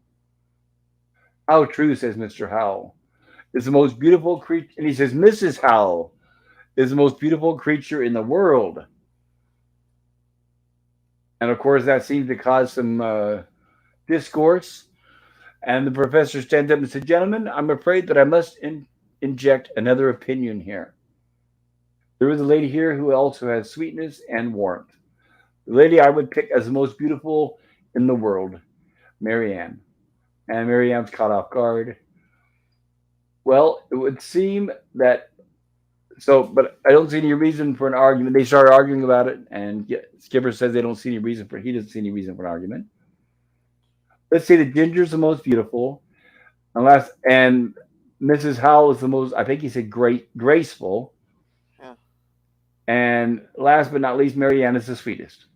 How true, says Mr. Howell, is the most beautiful creature. And he says, Mrs. Howell is the most beautiful creature in the world. And of course, that seems to cause some discourse. And the professor stands up and says, Gentlemen, I'm afraid that I must inject another opinion here. There is a lady here who also has sweetness and warmth. The lady I would pick as the most beautiful in the world, Marianne. And Marianne's caught off guard. Well, it would seem that so, but I don't see any reason for an argument. They start arguing about it, and Skipper says they don't see any reason for. He doesn't see any reason for an argument. Let's say that Ginger's the most beautiful, and Mrs. Howell is the most. I think he said graceful, Yeah. and last but not least, Marianne is the sweetest.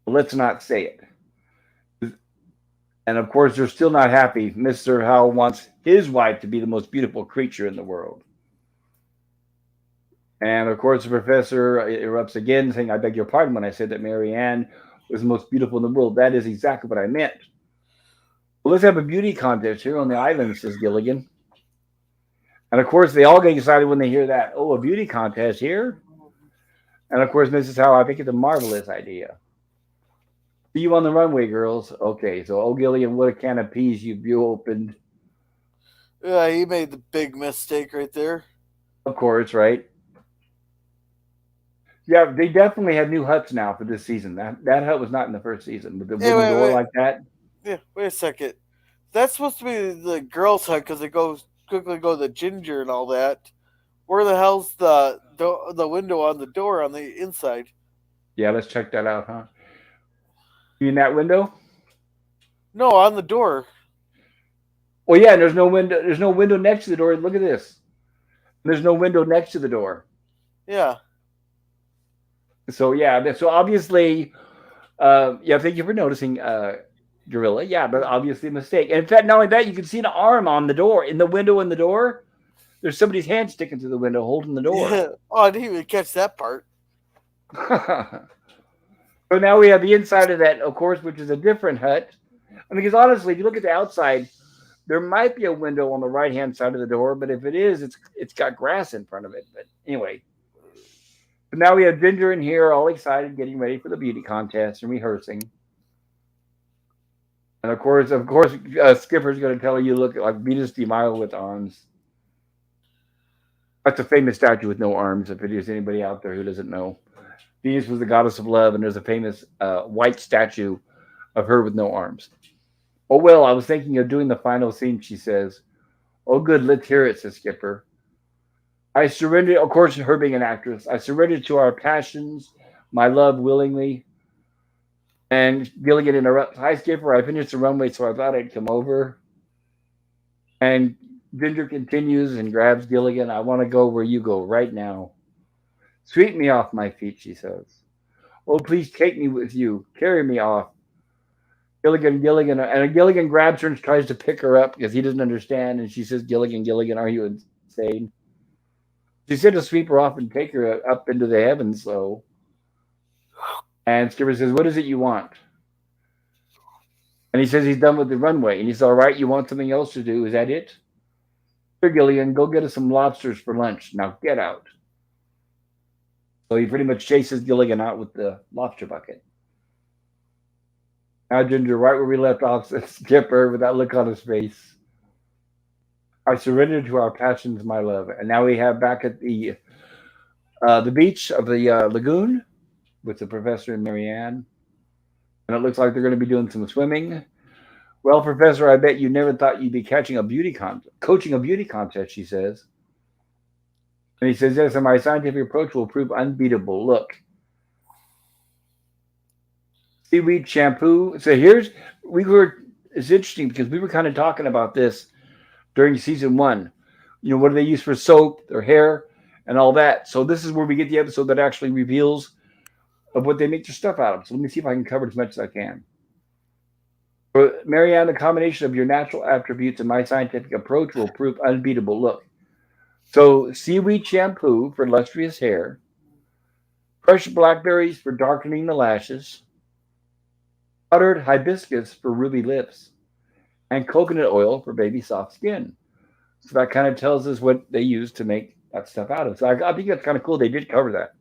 Let's not say it. And of course, they're still not happy. Mr. Howell wants his wife to be the most beautiful creature in the world. And of course, the professor erupts again, saying, I beg your pardon when I said that Marianne was the most beautiful in the world. That is exactly what I meant. Well, let's have a beauty contest here on the island, says Gilligan. And of course, they all get excited when they hear that. Oh, a beauty contest here? And of course, Mrs. Howell, I think it's a marvelous idea. See you on the runway, girls. Okay, so oh Gilligan, what a can of peas you opened. Yeah, he made the big mistake right there. Of course, right? Yeah, they definitely have new huts now for this season. That hut was not in the first season with the Hey, wooden door wait. like that. Yeah, wait a second. That's supposed to be the girls' hut because it goes quickly go to Ginger and all that. Where the hell's the window on the door on the inside? Yeah, let's check that out, huh? You in that window? No, on the door. Well, yeah, and there's no window. There's no window next to the door. Look at this. There's no window next to the door. Yeah. So yeah, so obviously, yeah. Thank you for noticing, Gorilla. Yeah, but obviously a mistake. And in fact, not only that, you can see an arm on the door, in the window in the door. There's somebody's hand sticking through the window, holding the door. Yeah. Oh, I didn't even catch that part. So now we have the inside of that, of course, which is a different hut. I mean, because honestly, if you look at the outside, there might be a window on the right hand side of the door, but if it is, it's got grass in front of it. But anyway, but now we have Ginger in here, all excited, getting ready for the beauty contest and rehearsing. And of course, Skipper's going to tell you look like Venus de Milo with arms. That's a famous statue with no arms. If there's anybody out there who doesn't know, Venus was the goddess of love, and there's a famous white statue of her with no arms. Oh well, I was thinking of doing the final scene. She says, "Oh good, let's hear it," says Skipper. I surrendered. Of course, her being an actress, I surrendered to our passions, my love willingly. And Gilligan interrupts. Hi, Skipper. I finished the runway, so I thought I'd come over. And Ginger continues and grabs Gilligan. I want to go where you go right now. Sweep me off my feet, she says. Oh, please take me with you. Carry me off. Gilligan, and Gilligan grabs her and tries to pick her up because he doesn't understand. And she says, Gilligan, are you insane? She said to sweep her off and take her up into the heavens, though. And Skipper says, what is it you want? And he says he's done with the runway. And he says, all right, you want something else to do. Is that it? Here, Gilligan, go get us some lobsters for lunch. Now get out. So he pretty much chases Gilligan out with the lobster bucket. Now, Ginger, right where we left off, says Skipper with that look on his face. I surrendered to our passions, my love. And now we have back at the beach of the lagoon with the professor and Marianne. And it looks like they're going to be doing some swimming. Well, Professor, I bet you never thought you'd be coaching a beauty contest, she says. And he says, yes, and my scientific approach will prove unbeatable. Look. Seaweed shampoo. So it's interesting because we were kind of talking about this during season 1. You know, what do they use for soap, their hair, and all that. So this is where we get the episode that actually reveals of what they make their stuff out of. So let me see if I can cover it as much as I can. For Marianne, the combination of your natural attributes and my scientific approach will prove unbeatable. Look. So seaweed shampoo for lustrous hair, Crushed blackberries for darkening the lashes, powdered hibiscus for ruby lips, and coconut oil for baby soft skin. So that kind of tells us what they use to make that stuff out of. So I think that's kind of cool. They did cover that.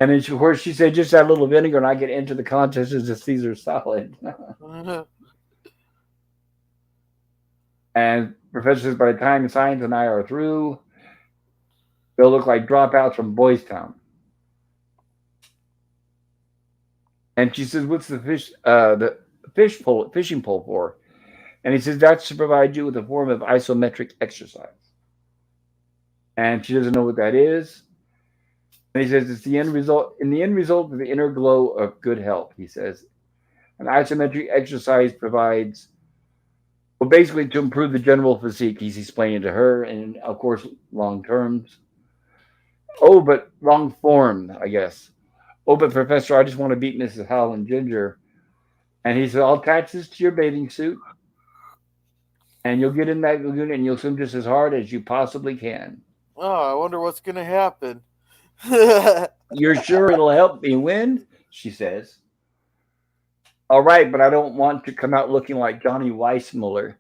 And then, of course, she said, just add a little vinegar and I get into the contest as a Caesar salad. And Professor says, by the time Science and I are through, they'll look like dropouts from Boys Town. And she says, what's the fishing pole for? And he says, that's to provide you with a form of isometric exercise. And she doesn't know what that is. And he says, it's the end result, in the end result of the inner glow of good health, he says. An isometric exercise provides, well, basically to improve the general physique, he's explaining to her, and of course, long terms. Oh, but long form, I guess. Oh, but Professor, I just want to beat Mrs. Howell and Ginger. And he said, I'll attach this to your bathing suit, and you'll get in that lagoon and you'll swim just as hard as you possibly can. Oh, I wonder what's gonna happen. You're sure it'll help me win? She says. All right, but I don't want to come out looking like Johnny Weissmuller.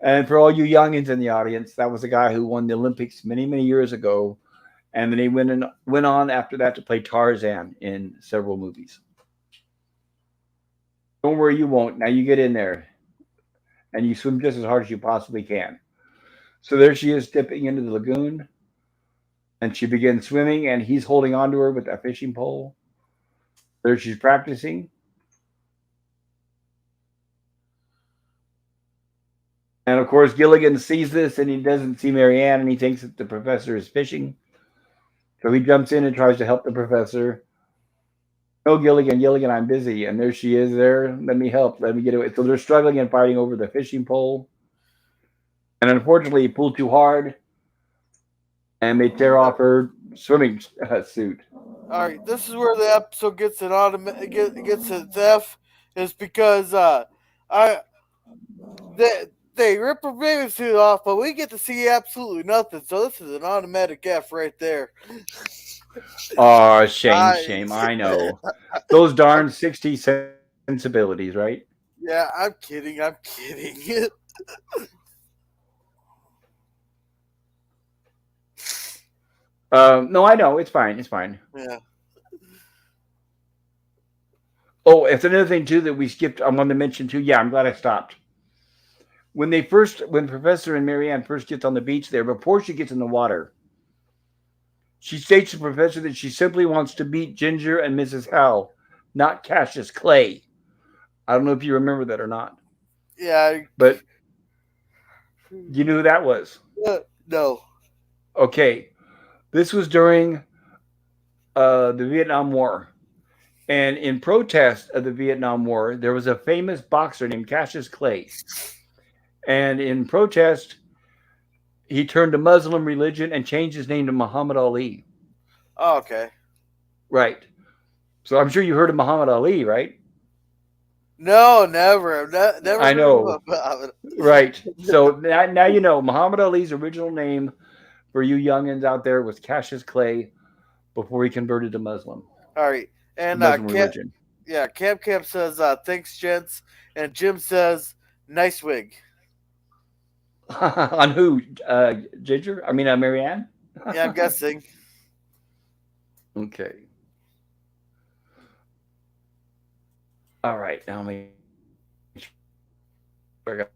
And for all you youngins in the audience, that was a guy who won the Olympics many, many years ago. And then he went on after that to play Tarzan in several movies. Don't worry, you won't. Now you get in there and you swim just as hard as you possibly can. So there she is dipping into the lagoon. And she begins swimming, and he's holding onto her with that fishing pole. There she's practicing. And of course, Gilligan sees this, and he doesn't see Marianne, and he thinks that the professor is fishing. So he jumps in and tries to help the professor. No, Gilligan, I'm busy. And there she is there. Let me help. Let me get away. So they're struggling and fighting over the fishing pole. And unfortunately, he pulled too hard. And they tear off her swimming suit. All right, this is where the episode gets an gets its F, is because I they rip her bathing suit off, but we get to see absolutely nothing. So this is an automatic F right there. Oh, shame. I know. Those darn 60 sensibilities, right? Yeah, I'm kidding. No, I know. It's fine. Yeah. Oh, it's another thing, too, that we skipped. I wanted to mention, too. Yeah, I'm glad I stopped. When Professor and Marianne first gets on the beach there, before she gets in the water, she states to the Professor that she simply wants to beat Ginger and Mrs. Howell, not Cassius Clay. I don't know if you remember that or not. Yeah. But you knew who that was? No. Okay. This was during the Vietnam War. And in protest of the Vietnam War, there was a famous boxer named Cassius Clay. And in protest, he turned to Muslim religion and changed his name to Muhammad Ali. Oh, okay. Right. So I'm sure you heard of Muhammad Ali, right? No, never. Never. I know. Right. So now you know Muhammad Ali's original name for you youngins out there was Cassius Clay before he converted to Muslim. All right. And religion. Cam says, thanks, gents. And Jim says, nice wig. On who? Ginger? I mean, Marianne? Yeah, I'm guessing. Okay. All right. Now let me. I got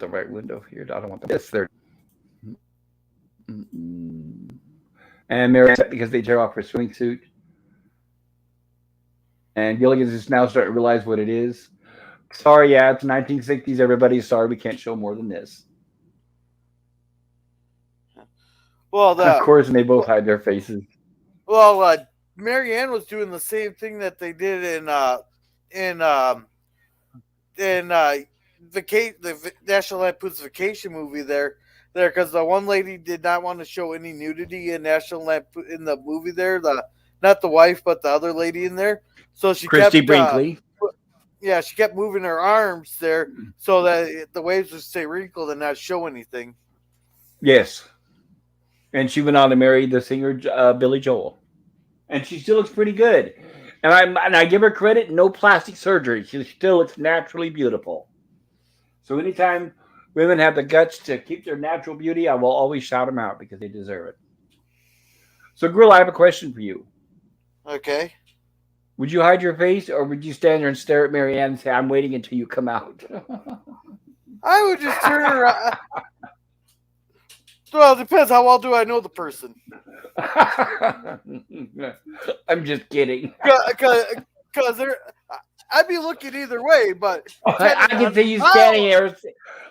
the right window here. I don't want the. Yes, there. And Marianne, because they tear off her swimming suit. And Gilligan is now starting to realize what it is. Sorry, yeah, it's 1960s. Everybody's sorry. We can't show more than this. Well, of course, and they both hide their faces. Well, Marianne was doing the same thing that they did in the National Lampoon's Vacation movie there, because the one lady did not want to show any nudity in National Lampoon in the movie there. Not the wife, but the other lady in there. So she Christy Brinkley. She kept moving her arms there so that the waves would stay wrinkled and not show anything. Yes. And she went on to marry the singer Billy Joel. and she still looks pretty good. And I give her credit, no plastic surgery. She still looks naturally beautiful. So anytime women have the guts to keep their natural beauty, I will always shout them out because they deserve it. So, Grill, I have a question for you. Okay. Would you hide your face, or would you stand there and stare at Marianne and say, "I'm waiting until you come out"? I would just turn around. Well, it depends how well do I know the person. I'm just kidding. Because I'd be looking either way, but I depending can on see you standing how. there.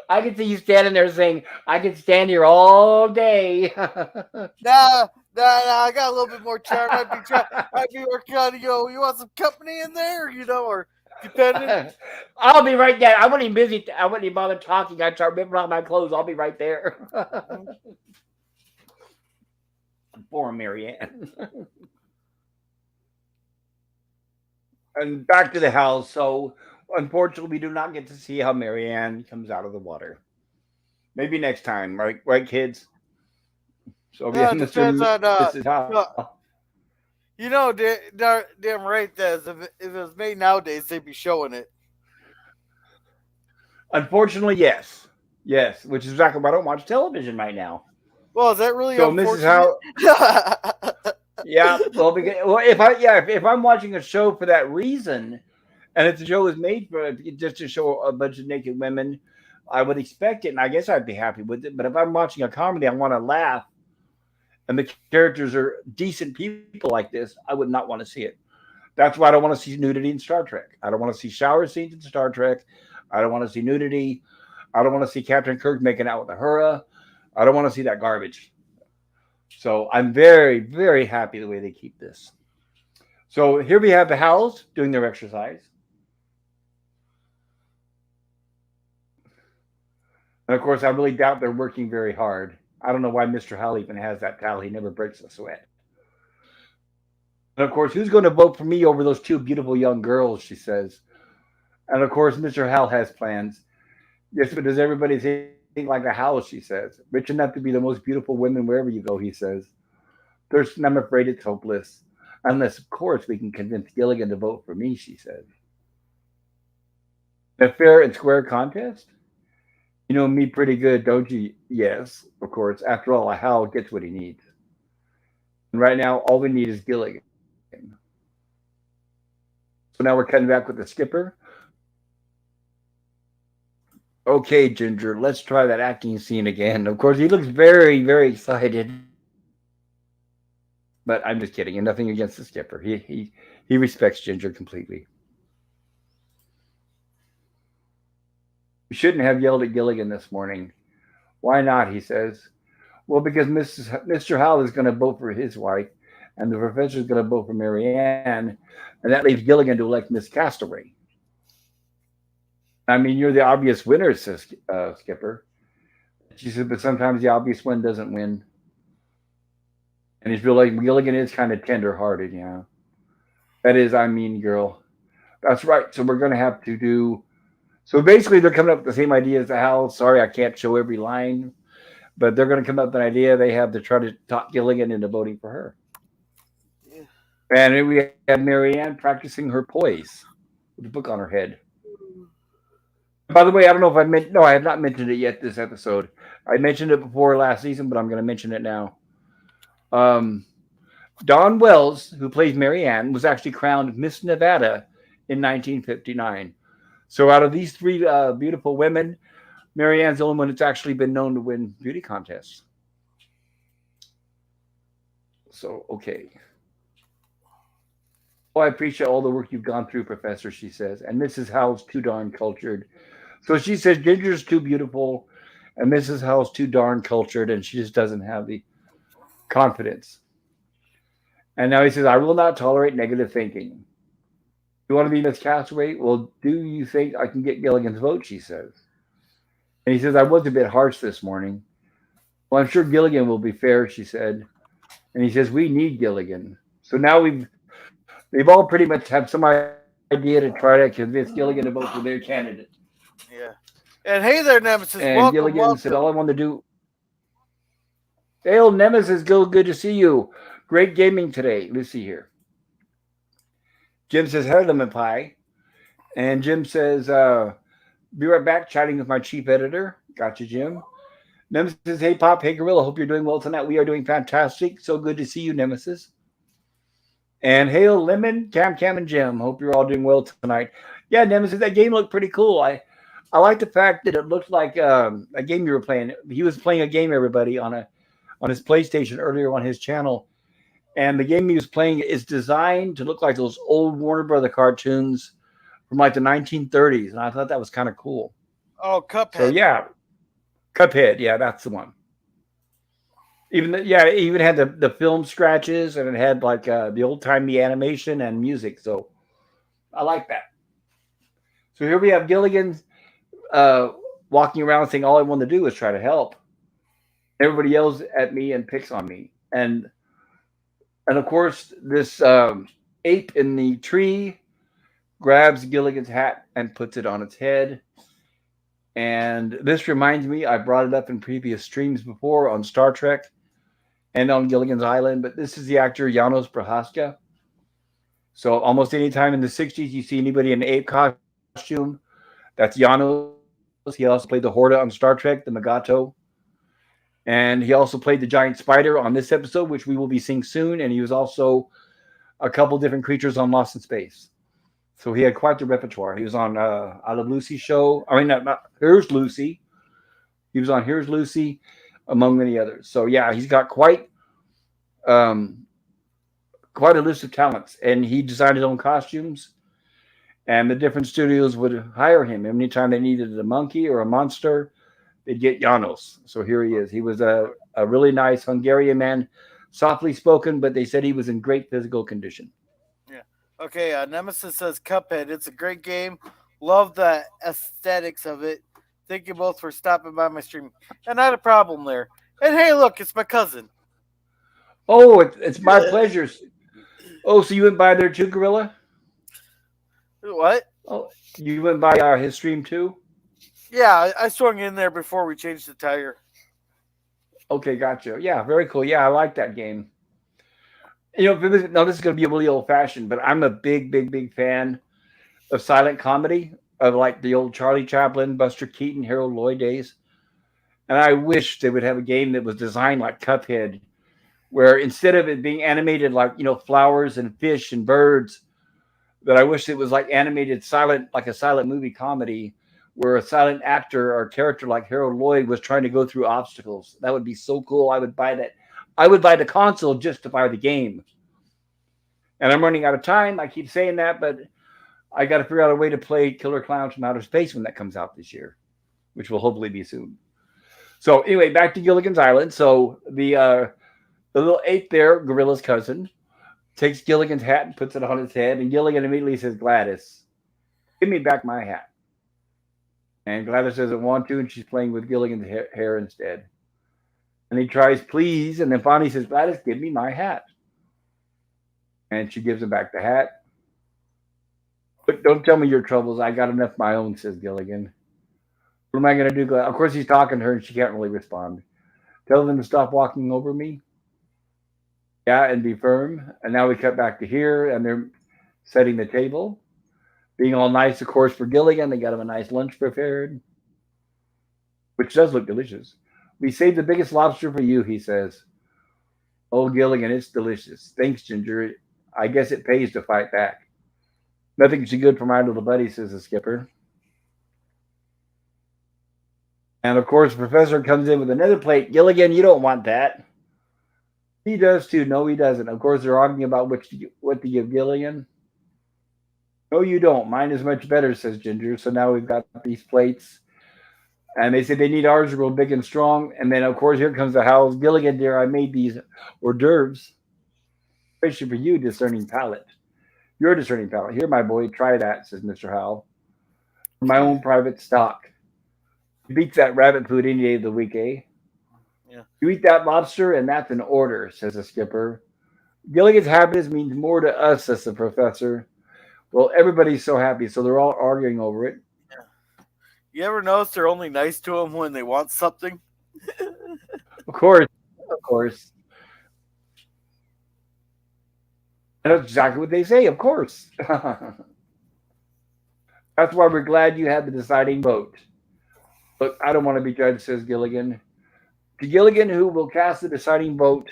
I can see you standing there saying, "I could stand here all day." Nah, I got a little bit more charm. I'd be working on, you want some company in there, or depending. I'll be right there. I wouldn't even busy. I wouldn't even bother talking. I'd start ripping off my clothes. I'll be right there. Poor Marianne. And back to the house. So, unfortunately, we do not get to see how Marianne comes out of the water. Maybe next time, right? Right, kids. So we have Yeah, it depends on Mrs. Howell. no, damn right that is, if it was made nowadays, they'd be showing it. Unfortunately, yes, yes, which is exactly why I don't watch television right now. Well, is that really So Mrs. unfortunate? Howell, yeah, well, if I'm watching a show for that reason, and if the show is made for just to show a bunch of naked women, I would expect it, and I guess I'd be happy with it. But if I'm watching a comedy, I want to laugh, and the characters are decent people like this, I would not want to see it. That's why I don't want to see nudity in Star Trek. I don't want to see shower scenes in Star Trek. I don't want to see nudity. I don't want to see Captain Kirk making out with Uhura. I don't want to see that garbage. So I'm very, very happy the way they keep this. So here we have the Howells doing their exercise. And of course, I really doubt they're working very hard. I don't know why Mr. Howell even has that towel. He never breaks a sweat. And of course, who's going to vote for me over those two beautiful young girls, she says. And of course, Mr. Howell has plans. Yes, but does everybody think like a Howell, she says. Rich enough to be the most beautiful women wherever you go, he says. I'm afraid it's hopeless. Unless, of course, we can convince Gilligan to vote for me, she says. A fair and square contest? You know me pretty good, don't you? Yes, of course. After all, a Howell gets what he needs. And right now, all we need is Gilligan. So now we're cutting back with the skipper. Okay, Ginger, let's try that acting scene again. Of course, he looks very, very excited. But I'm just kidding, and nothing against the skipper. He respects Ginger completely. We shouldn't have yelled at Gilligan this morning. Why not? He says. Well, because Mr. Howell is going to vote for his wife, and the professor is going to vote for Marianne, and that leaves Gilligan to elect Miss Castaway. I mean, you're the obvious winner, says Skipper. She said, but sometimes the obvious one doesn't win. And he's real like Gilligan is kind of tender-hearted, yeah. That is, I mean, girl. That's right. So we're going to have to do. So basically, they're coming up with the same idea as the Howell. Sorry, I can't show every line, but they're going to come up with an idea they have to try to talk Gilligan into voting for her. Yeah. And we have Marianne practicing her poise with a book on her head. By the way, I don't know if I meant. No, I have not mentioned it yet this episode. I mentioned it before last season, but I'm going to mention it now. Dawn Wells, who plays Marianne, was actually crowned Miss Nevada in 1959. So out of these three beautiful women, Marianne's the only one that's actually been known to win beauty contests. So, okay. Oh, I appreciate all the work you've gone through, Professor, she says. And Mrs. Howell's too darn cultured. So she says Ginger's too beautiful, and Mrs. Howell's too darn cultured, and she just doesn't have the confidence. And now he says, I will not tolerate negative thinking. You want to be Miss Castaway? Well, do you think I can get Gilligan's vote? She says. And he says, I was a bit harsh this morning. Well, I'm sure Gilligan will be fair, she said. And he says, we need Gilligan. So now they've all pretty much have some idea to try to convince Gilligan to vote for their candidate. Yeah. And hey there, Nemesis. And Welcome, Gilligan welcome. said, all I want to do. Hey, old Nemesis, good to see you. Great gaming today. Let's see here. Jim says, hello, lemon pie. And Jim says, be right back chatting with my chief editor. Gotcha, Jim. Nemesis, hey Pop, hey Gorilla, hope you're doing well tonight. We are doing fantastic. So good to see you, Nemesis. And hail Lemon, Cam, and Jim. Hope you're all doing well tonight. Yeah, Nemesis, that game looked pretty cool. I like the fact that it looked like a game you were playing. He was playing a game, everybody, on his PlayStation earlier on his channel, and the game he was playing is designed to look like those old Warner Brother cartoons from like the 1930s, and I thought that was kind of cool. Oh, So Cuphead. yeah, Cuphead, yeah, that's the one. It even had the film scratches, and it had like the old timey animation and music. So I like that. So here we have Gilligan uh, walking around saying, "All I want to do is try to help." Everybody yells at me and picks on me, and of course this ape in the tree grabs Gilligan's hat and puts it on its head. And this reminds me, I brought it up in previous streams before on Star Trek and on Gilligan's Island, but this is the actor Janos Prohaska. So almost any time in the 60s you see anybody in an ape costume, that's Janos. He also played the Horta on Star Trek, the Magato. And he also played the giant spider on this episode, which we will be seeing soon. And he was also a couple different creatures on Lost in Space. So he had quite the repertoire. He was on I Love Lucy show. I mean, not Here's Lucy. He was on Here's Lucy, among many others. So yeah, he's got um, quite a list of talents, and he designed his own costumes. And the different studios would hire him anytime they needed a monkey or a monster. They'd get Janos. So here he is. He was a really nice Hungarian man, softly spoken, but they said he was in great physical condition. Yeah. Okay, Nemesis says Cuphead. It's a great game. Love the aesthetics of it. Thank you both for stopping by my stream. And not a problem there. And hey, look, it's my cousin. Oh, it's my pleasure. Oh, so you went by there too, Gorilla? What? Oh, you went by his stream too? Yeah, I swung in there before we changed the tire. Okay, gotcha. Yeah, very cool. Yeah, I like that game. Now this is going to be really old fashioned, but I'm a big fan of silent comedy, of like the old Charlie Chaplin, Buster Keaton, Harold Lloyd days. And I wish they would have a game that was designed like Cuphead, where instead of it being animated like, flowers and fish and birds, that I wish it was like animated silent, like a silent movie comedy, where a silent actor or character like Harold Lloyd was trying to go through obstacles. That would be so cool. I would buy that. I would buy the console just to buy the game. And I'm running out of time. I keep saying that, but I got to figure out a way to play Killer Clowns from Outer Space when that comes out this year, which will hopefully be soon. So anyway, back to Gilligan's Island. So the little ape there, Gorilla's cousin, takes Gilligan's hat and puts it on his head, and Gilligan immediately says, "Gladys, give me back my hat." And Gladys doesn't want to, and she's playing with Gilligan's hair instead. And he tries, "Please," and then finally says, "Gladys, give me my hat." And she gives him back the hat. "But don't tell me your troubles. I got enough of my own," says Gilligan. "What am I going to do?" Of course, he's talking to her, and she can't really respond. "Tell them to stop walking over me." "Yeah, and be firm." And now we cut back to here, and they're setting the table. Being all nice, of course, for Gilligan. They got him a nice lunch prepared, which does look delicious. "We saved the biggest lobster for you," he says. "Oh, Gilligan, it's delicious. Thanks, Ginger. I guess it pays to fight back." "Nothing's too good for my little buddy," says the skipper. And of course, the professor comes in with another plate. "Gilligan, you don't want that." "He does too." "No, he doesn't." Of course, they're arguing about what to give Gilligan. "No, you don't. Mine is much better," says Ginger. So now we've got these plates. And they say they need ours to grow big and strong. And then, of course, here comes the Howells. "Gilligan, dear, I made these hors d'oeuvres, especially for you, discerning palate. You're a discerning palate. Here, my boy, try that," says Mr. Howell. "For my own private stock. It beats that rabbit food any day of the week, eh? Yeah. You eat that lobster, and that's an order," says the skipper. "Gilligan's happiness means more to us," says the professor. Well, everybody's so happy, so they're all arguing over it. You ever notice they're only nice to him when they want something? Of course, of course. And that's exactly what they say, of course. That's why we're glad you had the deciding vote. Look, I don't want to be judged, says Gilligan. To Gilligan, who will cast the deciding vote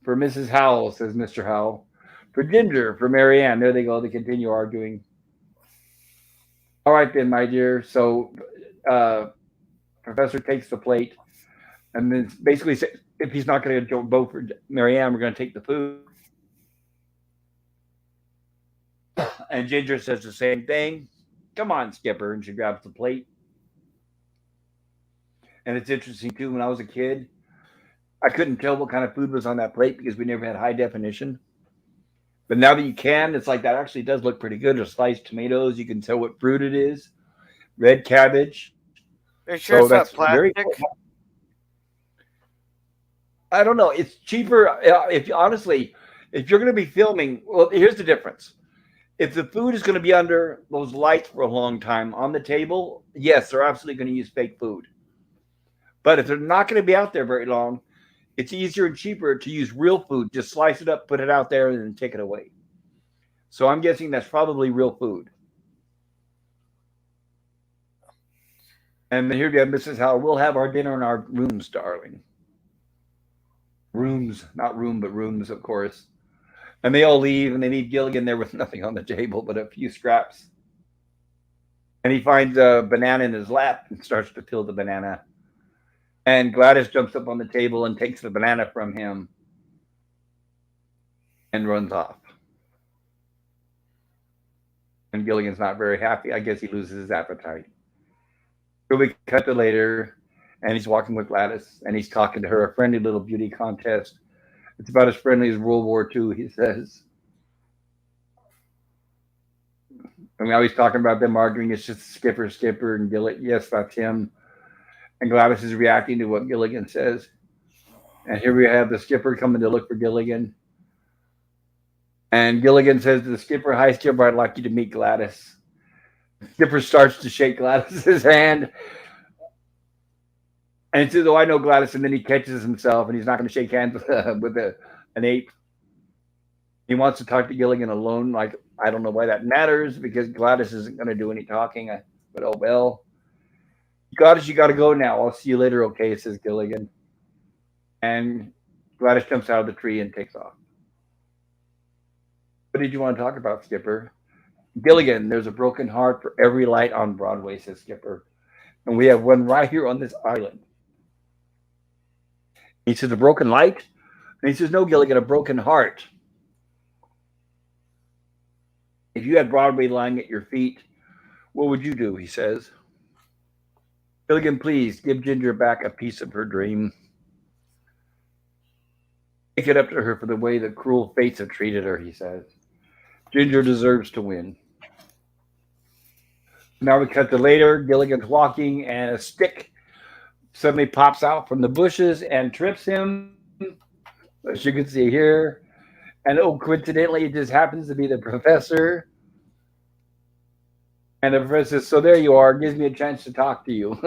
for Mrs. Howell, says Mr. Howell. For Ginger, for Marianne. There they go. They continue arguing. All right, then, my dear. So, Professor takes the plate and then basically says, if he's not going to vote for Marianne, we're going to take the food. And Ginger says the same thing. Come on, Skipper. And she grabs the plate. And it's interesting, too, when I was a kid, I couldn't tell what kind of food was on that plate because we never had high definition. But now that you can, it's like that actually does look pretty good. There's sliced tomatoes. You can tell what fruit it is. Red cabbage. Are you So sure it's that's not very plastic? cool. I don't know. It's cheaper. If honestly, if you're going to be filming, well, here's the difference. If the food is going to be under those lights for a long time on the table, yes, they're absolutely going to use fake food. But if they're not going to be out there very long, it's easier and cheaper to use real food. Just slice it up, put it out there, and then take it away. So I'm guessing that's probably real food. And here we have Mrs. Howell. We'll have our dinner in our rooms, darling. Rooms, not room, but rooms, of course. And they all leave, and they leave Gilligan there with nothing on the table but a few scraps. And he finds a banana in his lap and starts to peel the banana. And Gladys jumps up on the table and takes the banana from him and runs off. And Gilligan's not very happy. I guess he loses his appetite. So we cut to later, and he's walking with Gladys, and he's talking to her, a friendly little beauty contest. It's about as friendly as World War II, he says. And now he's talking about them arguing. It's just Skipper, and Gilligan. Yes, that's him. And Gladys is reacting to what Gilligan says. And here we have the Skipper coming to look for Gilligan. And Gilligan says to the Skipper, "Hi, Skipper, I'd like you to meet Gladys." Skipper starts to shake Gladys's hand. And he says, "Oh, I know Gladys." And then he catches himself, and he's not going to shake hands with an ape. He wants to talk to Gilligan alone. Like, I don't know why that matters, because Gladys isn't going to do any talking. But oh well. Gladys, you got to go now. I'll see you later, okay, says Gilligan. And Gladys jumps out of the tree and takes off. What did you want to talk about, Skipper? Gilligan, there's a broken heart for every light on Broadway, says Skipper. And we have one right here on this island. He says, a broken light? And he says, no, Gilligan, a broken heart. If you had Broadway lying at your feet, what would you do? He says. Gilligan, please give Ginger back a piece of her dream. Take it up to her for the way the cruel fates have treated her, he says. Ginger deserves to win. Now we cut to later. Gilligan's walking, and a stick suddenly pops out from the bushes and trips him, as you can see here. And oh, coincidentally, it just happens to be the professor. And the professor says, so there you are. Gives me a chance to talk to you.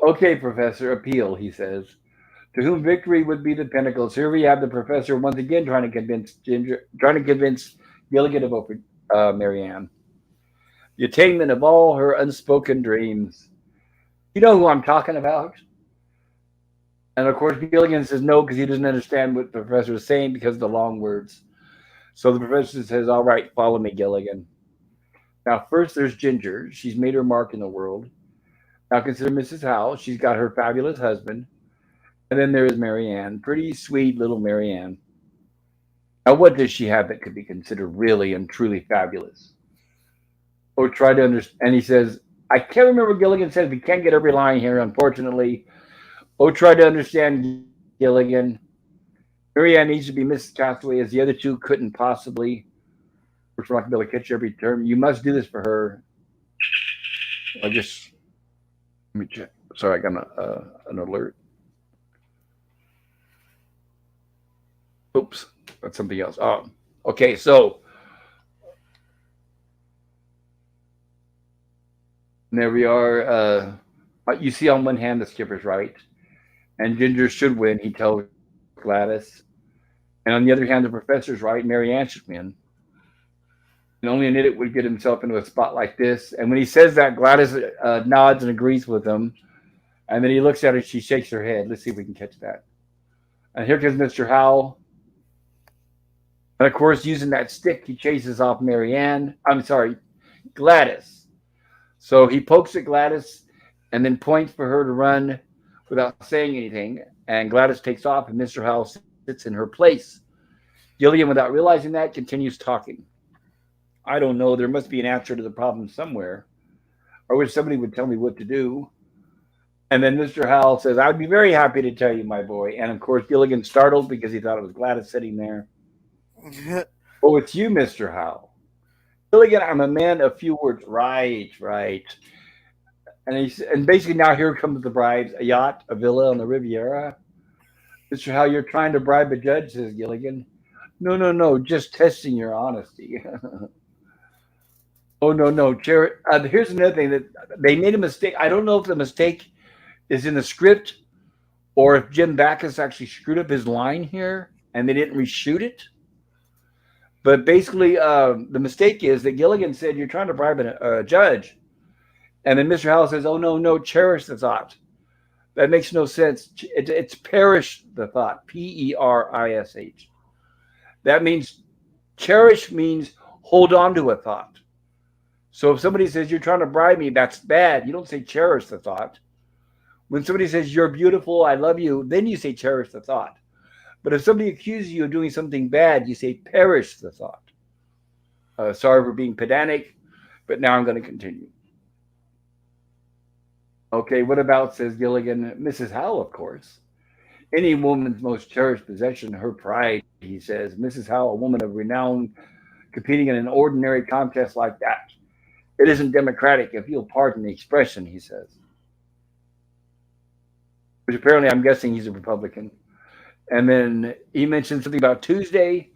Okay, Professor, appeal, he says. To whom victory would be the pinnacles. Here we have the professor once again trying to convince Gilligan to vote for Marianne. The attainment of all her unspoken dreams. You know who I'm talking about? And of course, Gilligan says no, because he doesn't understand what the professor is saying because of the long words. So the professor says, all right, follow me, Gilligan. Now, first there's Ginger. She's made her mark in the world. Now consider Mrs. Howell. She's got her fabulous husband. And then there is Marianne. Pretty sweet little Marianne. Now, what does she have that could be considered really and truly fabulous? Or try to understand. And he says, I can't remember what Gilligan says. We can't get every line here, unfortunately. Oh, try to understand, Gilligan. Marianne needs to be Mrs. Castaway, as the other two couldn't possibly. We're not going to be able to catch every term. You must do this for her. Let me check. Sorry, I got an alert. Oops, that's something else. Okay, so there we are. You see on one hand the Skipper's right, and Ginger should win, he tells Gladys. And on the other hand, the professor's right. Mary Ann should win. And only an idiot would get himself into a spot like this. And when he says that, Gladys nods and agrees with him. And then he looks at her. She shakes her head. Let's see if we can catch that. And here comes Mr. Howell. And of course, using that stick, he chases off Mary Ann. I'm sorry, Gladys. So he pokes at Gladys and then points for her to run without saying anything. And Gladys takes off, and Mr. Howell sits in her place. Gilligan, without realizing that, continues talking. I don't know. There must be an answer to the problem somewhere. I wish somebody would tell me what to do. And then Mr. Howell says, I'd be very happy to tell you, my boy. And of course, Gilligan startled because he thought it was Gladys sitting there. Oh, it's you, Mr. Howell. Gilligan, I'm a man of few words. Right, right. And basically now here comes the bribes. A yacht, a villa on the Riviera. Mr. Howell, you're trying to bribe a judge, says Gilligan. No, no, no, just testing your honesty. Oh, no, no. Here's another thing that they made a mistake. I don't know if the mistake is in the script or if Jim Backus actually screwed up his line here and they didn't reshoot it. But basically, the mistake is that Gilligan said, you're trying to bribe a judge. And then Mr. Howell says, oh, no, no, cherish the thought. That makes no sense. It's perish the thought, Perish. That means cherish means hold on to a thought. So if somebody says you're trying to bribe me, that's bad. You don't say cherish the thought. When somebody says you're beautiful, I love you, then you say cherish the thought. But if somebody accuses you of doing something bad, you say perish the thought. Sorry for being pedantic, but now I'm going to continue. Okay, what about, says Gilligan, Mrs. Howell, of course. Any woman's most cherished possession, her pride, he says. Mrs. Howell, a woman of renown, competing in an ordinary contest like that. It isn't democratic, if you'll pardon the expression, he says. Which apparently, I'm guessing he's a Republican. And then he mentioned something about Tuesday,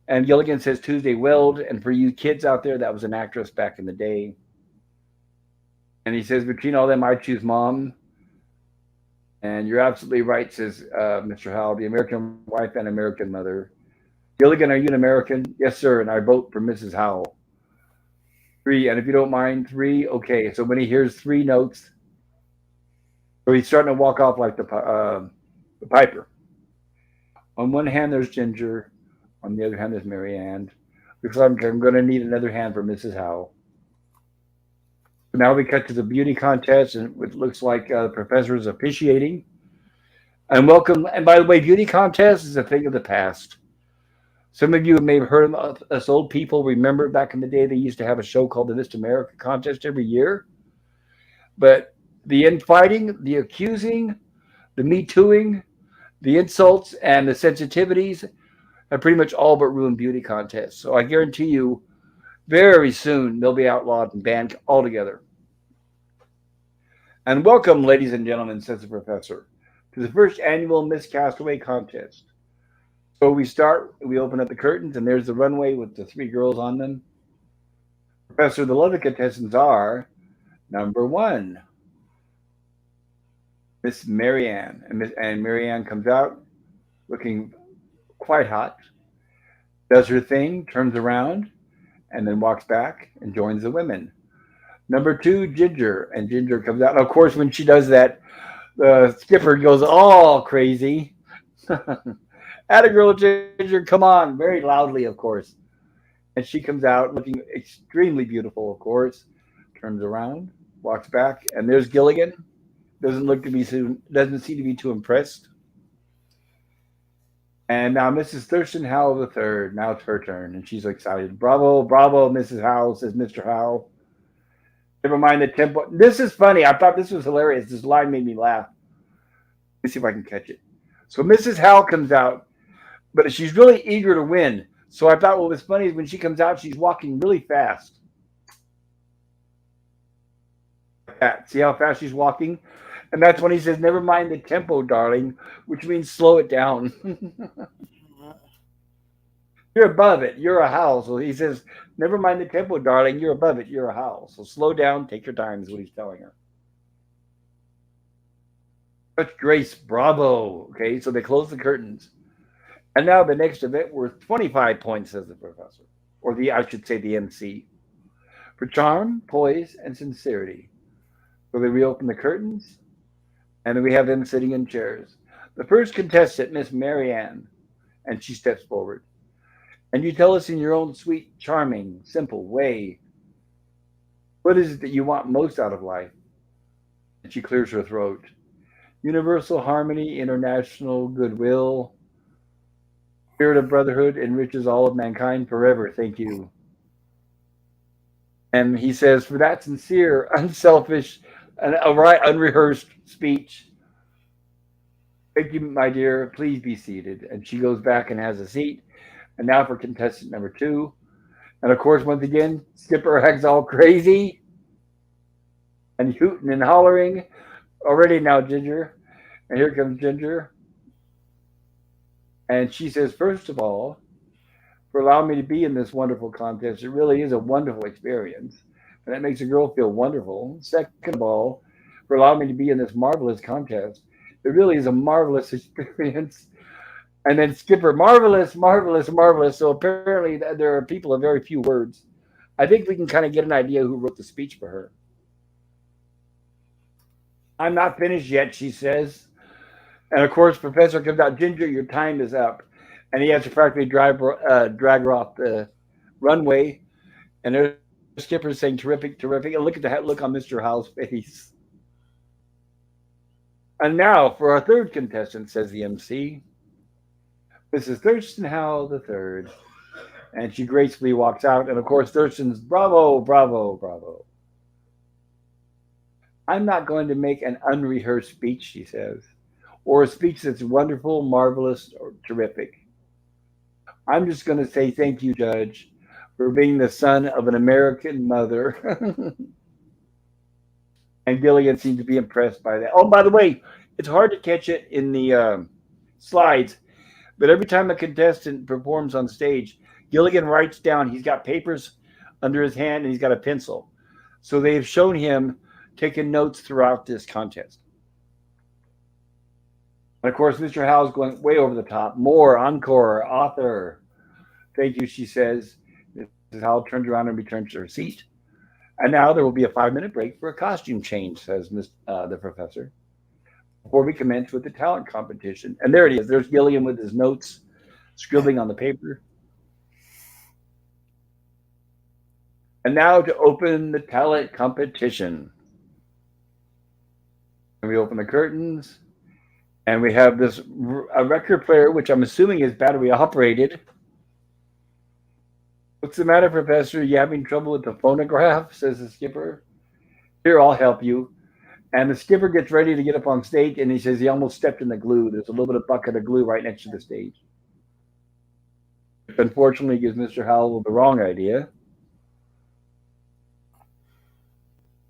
and Gilligan says Tuesday Weld. And for you kids out there, that was an actress back in the day. And he says, between all them, I choose Mom. And you're absolutely right, says Mr. Howell, the American wife and American mother. Gilligan, are you an American? Yes, sir, and I vote for Mrs. Howell. 3, and if you don't mind, 3, okay. So when he hears 3 notes, so he's starting to walk off like the piper. On one hand, there's Ginger. On the other hand, there's Mary Ann. Looks like I'm going to need another hand for Mrs. Howell. So now we cut to the beauty contest, and it looks like the professor is officiating. And welcome. And by the way, beauty contest is a thing of the past. Some of you may have heard of us old people. Remember back in the day, they used to have a show called the Miss America contest every year. But the infighting, the accusing, the Me Tooing, the insults, and the sensitivities have pretty much all but ruined beauty contests. So I guarantee you, very soon they'll be outlawed and banned altogether. And welcome, ladies and gentlemen, says the professor, to the first annual Miss Castaway contest. So we open up the curtains, and there's the runway with the 3 girls on them. Professor, the lovely contestants are number 1, Miss Mary Ann. And Mary Ann comes out looking quite hot, does her thing, turns around, and then walks back and joins the women. Number 2, Ginger. And Ginger comes out. And of course, when she does that, the skipper goes all crazy. Atta girl, Ginger, come on, very loudly, of course. And she comes out looking extremely beautiful, of course. Turns around, walks back, and there's Gilligan. Doesn't seem to be too impressed. And now Mrs. Thurston Howell III. Now it's her turn, and she's excited. Bravo, bravo, Mrs. Howell, says Mr. Howell. Never mind the tempo. This is funny. I thought this was hilarious. This line made me laugh. Let me see if I can catch it. So Mrs. Howell comes out, but she's really eager to win. So I thought what was funny is when she comes out, she's walking really fast. See how fast she's walking? And that's when he says, never mind the tempo, darling, which means slow it down. You're above it. You're a Howell. So he says, never mind the tempo, darling. You're above it. You're a Howell. So slow down. Take your time is what he's telling her. Such grace. Bravo. Okay, so they close the curtains. And now the next event worth 25 points, says the professor. Or I should say the MC. For charm, poise, and sincerity. So they reopen the curtains, and then we have them sitting in chairs. The first contestant, Miss Marianne, and she steps forward. And you tell us in your own sweet, charming, simple way, what is it that you want most out of life? And she clears her throat. Universal harmony, international goodwill, spirit of brotherhood enriches all of mankind forever. Thank you. And he says, for that sincere, unselfish, and right, unrehearsed speech, thank you, my dear. Please be seated. And she goes back and has a seat. And now for contestant number two. And of course, once again, Skipper acts all crazy and hooting and hollering. Already now, Ginger. And here comes Ginger. And she says, first of all, for allowing me to be in this wonderful contest. It really is a wonderful experience. And that makes a girl feel wonderful. Second of all, for allowing me to be in this marvelous contest. It really is a marvelous experience. And then Skipper, marvelous, marvelous, marvelous. So apparently there are people of very few words. I think we can kind of get an idea who wrote the speech for her. I'm not finished yet, she says. And of course, Professor comes out, Ginger, your time is up. And he has to practically drag her off the runway. And there's Skipper saying, terrific, terrific. And look at that look on Mr. Howell's face. And now for our third contestant, says the MC, Mrs. Thurston Howell the third. And she gracefully walks out. And of course, Thurston's bravo, bravo, bravo. I'm not going to make an unrehearsed speech, she says, or a speech that's wonderful, marvelous, or terrific. I'm just going to say thank you, Judge, for being the son of an American mother. And Gilligan seemed to be impressed by that. Oh, by the way, it's hard to catch it in the slides, but every time a contestant performs on stage, Gilligan writes down, he's got papers under his hand and he's got a pencil. So they've shown him taking notes throughout this contest. And of course, Mr. Howell's going way over the top. More, encore, author. Thank you, she says. Mrs. Howell turns around and returns to her seat. And now there will be a 5-minute break for a costume change, says the professor, before we commence with the talent competition. And there it is. There's Gilligan with his notes, scribbling on the paper. And now to open the talent competition. And we open the curtains. And we have a record player, which I'm assuming is battery operated. What's the matter, Professor? You having trouble with the phonograph? Says the skipper. Here, I'll help you. And the skipper gets ready to get up on stage, and he says he almost stepped in the glue. There's a little bit of bucket of glue right next to the stage. Unfortunately, gives Mr. Howell the wrong idea.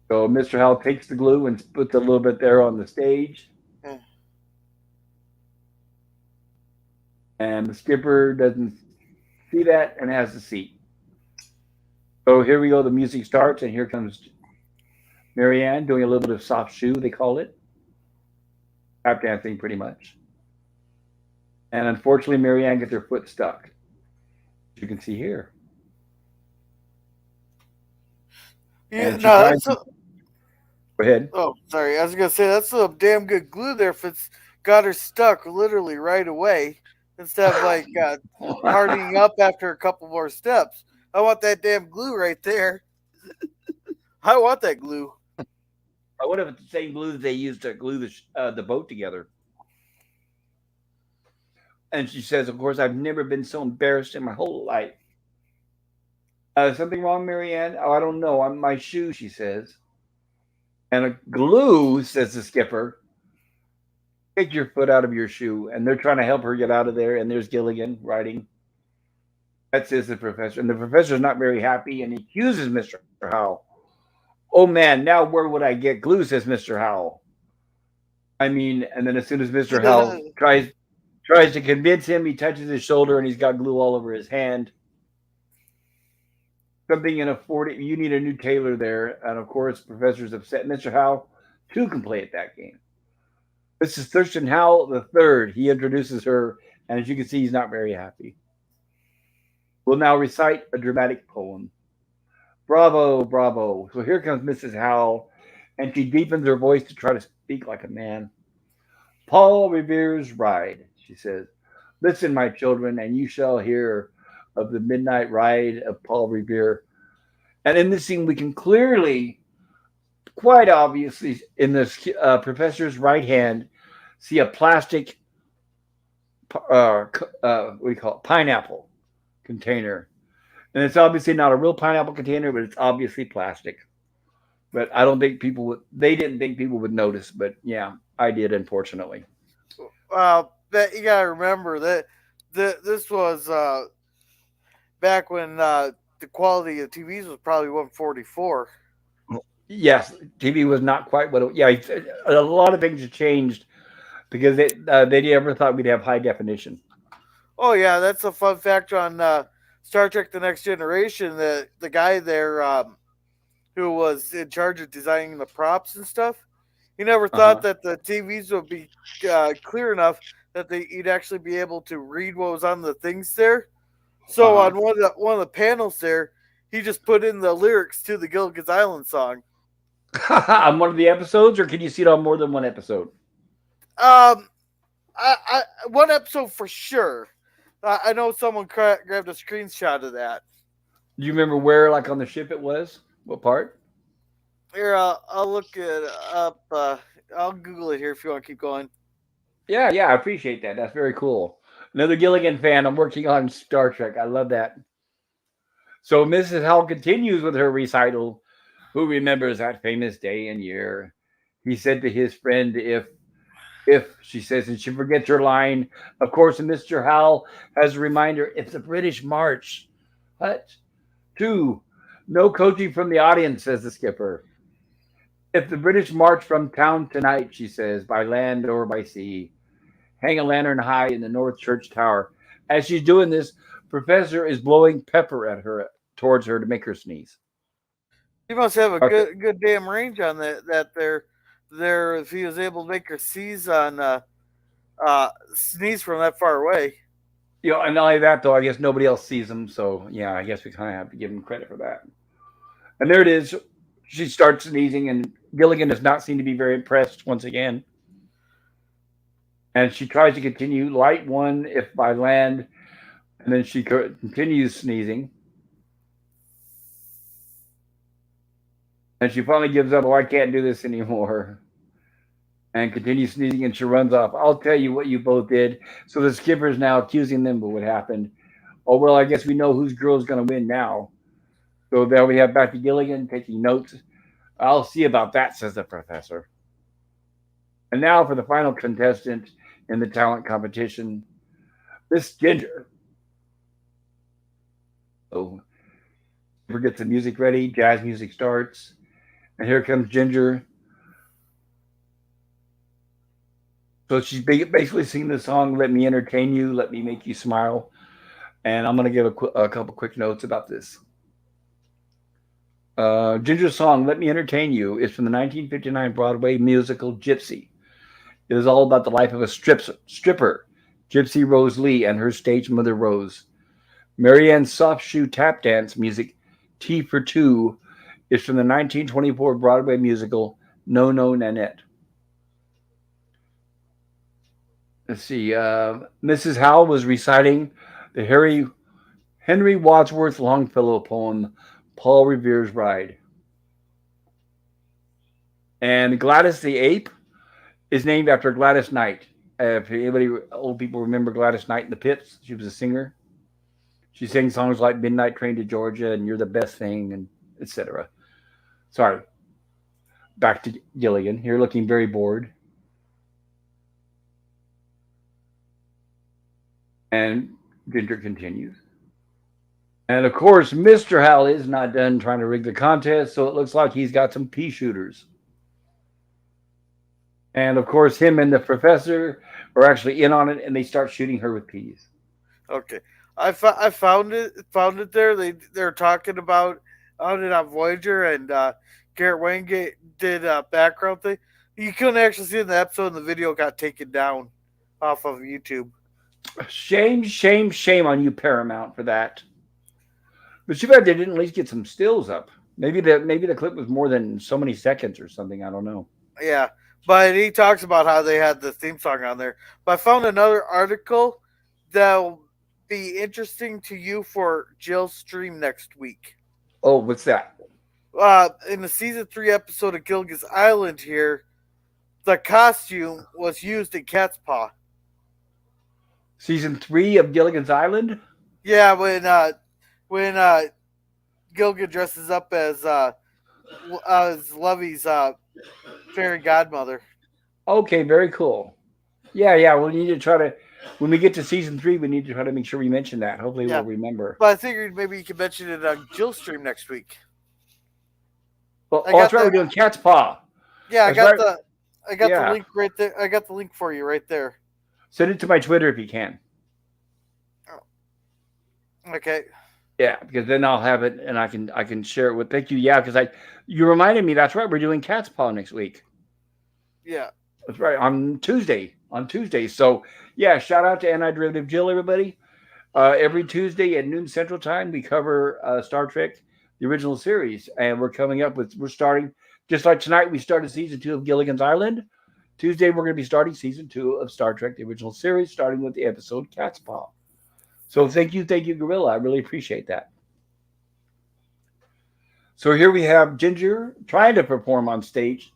So Mr. Howell takes the glue and puts a little bit there on the stage. And the skipper doesn't see that and has the seat. So here we go. The music starts, and here comes Marianne doing a little bit of soft shoe, they call it. Tap dancing, pretty much. And unfortunately, Marianne gets her foot stuck. As you can see here. Yeah, no, that's go ahead. Oh, sorry. I was gonna say that's some damn good glue there. If it's got her stuck literally right away, instead of like hardening up after a couple more steps. I want that damn glue right there. I want that glue. I wonder if it's the same glue that they used to glue the boat together. And she says, of course, I've never been so embarrassed in my whole life. Something wrong, Marianne? Oh, I don't know. I'm my shoe, she says. And a glue, says the skipper. Take your foot out of your shoe. And they're trying to help her get out of there. And there's Gilligan writing. That says the professor. And the professor's not very happy. And he accuses Mr. Howell. Oh, man, now where would I get glue, says Mr. Howell. I mean, and then as soon as Mr. Howell tries to convince him, he touches his shoulder and he's got glue all over his hand. Something in a 40, you need a new tailor there. And of course, Professor's upset. Mr. Howell, too, can play at that game. This is Thurston Howell the third. He introduces her And as you can see, he's not very happy. We'll now recite a dramatic poem. Bravo, bravo. So here comes Mrs. Howell, and she deepens her voice to try to speak like a man. Paul Revere's Ride, she says. Listen, my children, and you shall hear of the midnight ride of Paul Revere. And in this scene, we can clearly, quite obviously, in this professor's right hand, see a plastic, what do you call it, pineapple container. And it's obviously not a real pineapple container, but it's obviously plastic. But I don't think people would, they didn't think people would notice, but yeah, I did, unfortunately. That you gotta remember that this was back when the quality of TVs was probably 144. Yes, TV was not quite what it, yeah, a lot of things have changed because they never thought we'd have high definition. Oh yeah, that's a fun fact on Star Trek: The Next Generation. The guy there who was in charge of designing the props and stuff, he never Uh thought huh. that the TVs would be clear enough that you'd actually be able to read what was on the things there. So Uh on one of the panels there, he just put in the lyrics to the Gilligan's Island song. huh. On one of the episodes, or can you see it on more than one episode? Um, I one episode for sure. I know someone grabbed a screenshot of that. Do you remember where, like on the ship, it was? What part? Here, I'll look it up. I'll Google it here if you want to keep going. Yeah, yeah, I appreciate that. That's very cool. Another Gilligan fan. I'm working on Star Trek. I love that. So Mrs. Howell continues with her recital. Who remembers that famous day and year? He said to his friend, if she says, and she forgets her line. Of course, Mr. Howell has a reminder. It's a British March. What? Two. No coaching from the audience, says the skipper. If the British march from town tonight, she says, by land or by sea, hang a lantern high in the North Church Tower. As she's doing this, Professor is blowing pepper at her towards her to make her sneeze. He must have a Okay. good damn range on that there if he was able to make her sneeze from that far away. And not only that, though, I guess nobody else sees them. So, yeah, I guess we kind of have to give him credit for that. And there it is. She starts sneezing, and Gilligan does not seem to be very impressed once again. And she tries to continue light one if by land, and then she continues sneezing. And she finally gives up. Oh, I can't do this anymore. And continues sneezing, and she runs off. I'll tell you what you both did. So the skipper's now accusing them of what happened. Oh, well, I guess we know whose girl's going to win now. So there we have back to Gilligan taking notes. I'll see about that, says the professor. And now for the final contestant in the talent competition, Miss Ginger. So Skipper gets the music ready, jazz music starts, and here comes Ginger. So she's basically singing the song, Let Me Entertain You, Let Me Make You Smile. And I'm going to give a couple quick notes about this. Ginger's song, Let Me Entertain You, is from the 1959 Broadway musical Gypsy. It is all about the life of a stripper, Gypsy Rose Lee, and her stage mother Rose. Marianne's soft shoe tap dance music, Tea for Two, is from the 1924 Broadway musical No No Nanette. Let's see. Mrs. Howell was reciting the Henry Wadsworth Longfellow poem, Paul Revere's Ride. And Gladys the Ape is named after Gladys Knight. If anybody, old people remember Gladys Knight in the Pips, she was a singer. She sang songs like Midnight Train to Georgia and You're the Best Thing, and etc. Sorry, back to Gilligan. You're looking very bored. And Ginger continues. And of course, Mr. Howell is not done trying to rig the contest, so it looks like he's got some pea shooters. And of course, him and the professor are actually in on it, and they start shooting her with peas. Okay, I found it there. They're talking about on it on Voyager, and Garrett Wangate did a background thing. You couldn't actually see in the episode, and the video got taken down off of YouTube. Shame, shame, shame on you, Paramount, for that. But too bad they didn't at least get some stills up. Maybe the clip was more than so many seconds or something. I don't know. Yeah, but he talks about how they had the theme song on there. But I found another article that'll be interesting to you for Jill's stream next week. Oh, what's that? In the season 3 episode of Gilligan's Island here, the costume was used in Cat's Paw. Season 3 of Gilligan's Island? Yeah, when Gilligan dresses up as Lovey's fairy godmother. Okay, very cool. Yeah, yeah. We need to try to when we get to season 3, we need to try to make sure we mention that. Hopefully, Yeah, we'll remember. but I figured maybe you could mention it on Jill's stream next week. Well, I oh, that's got right. We're the doing Cat's Paw. yeah, That's right. I got the Yeah. link right there. I got the link for you right there. Send it to my Twitter if you can. Okay. Yeah, because then I'll have it and I can share it with. Thank you. Yeah, because I you reminded me. That's right. We're doing Cat's Paw next week. Yeah. That's right on Tuesday. On Tuesday. So yeah, shout out to Anti Derivative Jill, everybody. Every Tuesday at noon Central Time, we cover Star Trek, the original series, and we're starting just like tonight. We started season 2 of Gilligan's Island. Tuesday, we're going to be starting season 2 of Star Trek, the original series, starting with the episode Cat's Paw. So thank you, Gorilla. I really appreciate that. So here we have Ginger trying to perform on stage,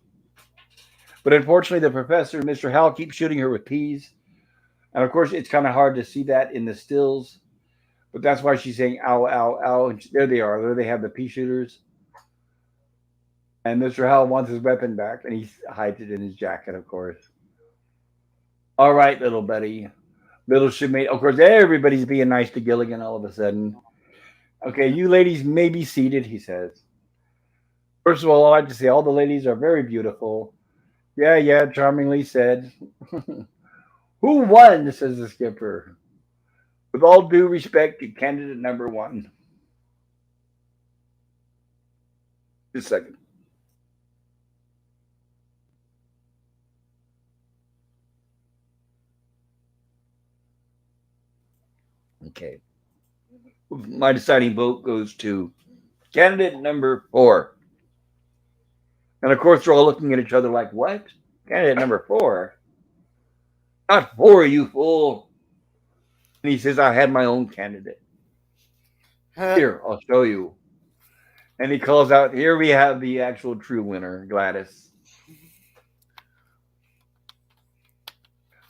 but unfortunately, the professor, Mr. Howell, keeps shooting her with peas. And of course, it's kind of hard to see that in the stills, but that's why she's saying "ow, ow, ow." And there they are. There they have the pea shooters. And Mr. Howell wants his weapon back, and he hides it in his jacket, of course. All right, little buddy, little shipmate. Of course, everybody's being nice to Gilligan all of a sudden. Okay, you ladies may be seated, he says. First of all, I'd like to say all the ladies are very beautiful. Yeah, yeah, charmingly said. Who won? Says the skipper. With all due respect to candidate number 1. Just a second. Okay. My deciding vote goes to candidate number 4. And of course, they're all looking at each other like, what? Candidate number 4? Not 4, you fool. And he says, I had my own candidate. Here, I'll show you. And he calls out, here we have the actual true winner, Gladys.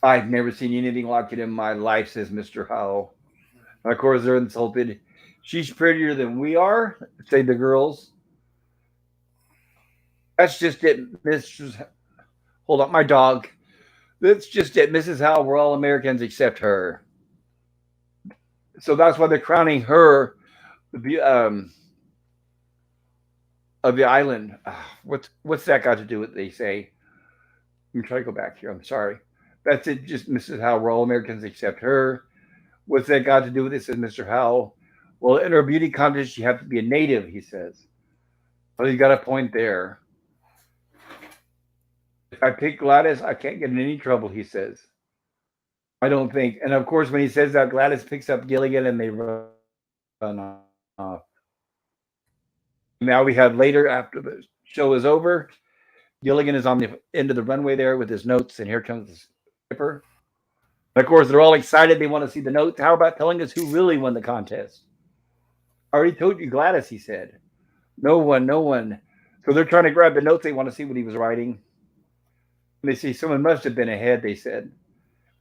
I've never seen anything like it in my life, says Mr. Howell. And of course, they're insulted. She's prettier than we are, say the girls. That's just it, Mrs. Hold up, my dog. That's just it, Mrs. Howell. We're all Americans except her. So that's why they're crowning her the of the island. What's that got to do with? They say. Let me try to go back here. I'm sorry. That's it. Just Mrs. Howell. We're all Americans except her. What's that got to do with it? Says Mr. Howell. Well, in our beauty contest, you have to be a native. He says. Well, you got a point there. If I pick Gladys, I can't get in any trouble. He says. I don't think. And of course, when he says that, Gladys picks up Gilligan and they run off. Now we have later, after the show is over, Gilligan is on the end of the runway there with his notes, and here comes the skipper. And of course, they're all excited. They want to see the notes. How about telling us who really won the contest? I already told you, Gladys, he said. No one, no one. So they're trying to grab the notes. They want to see what he was writing. And they see someone must have been ahead, they said.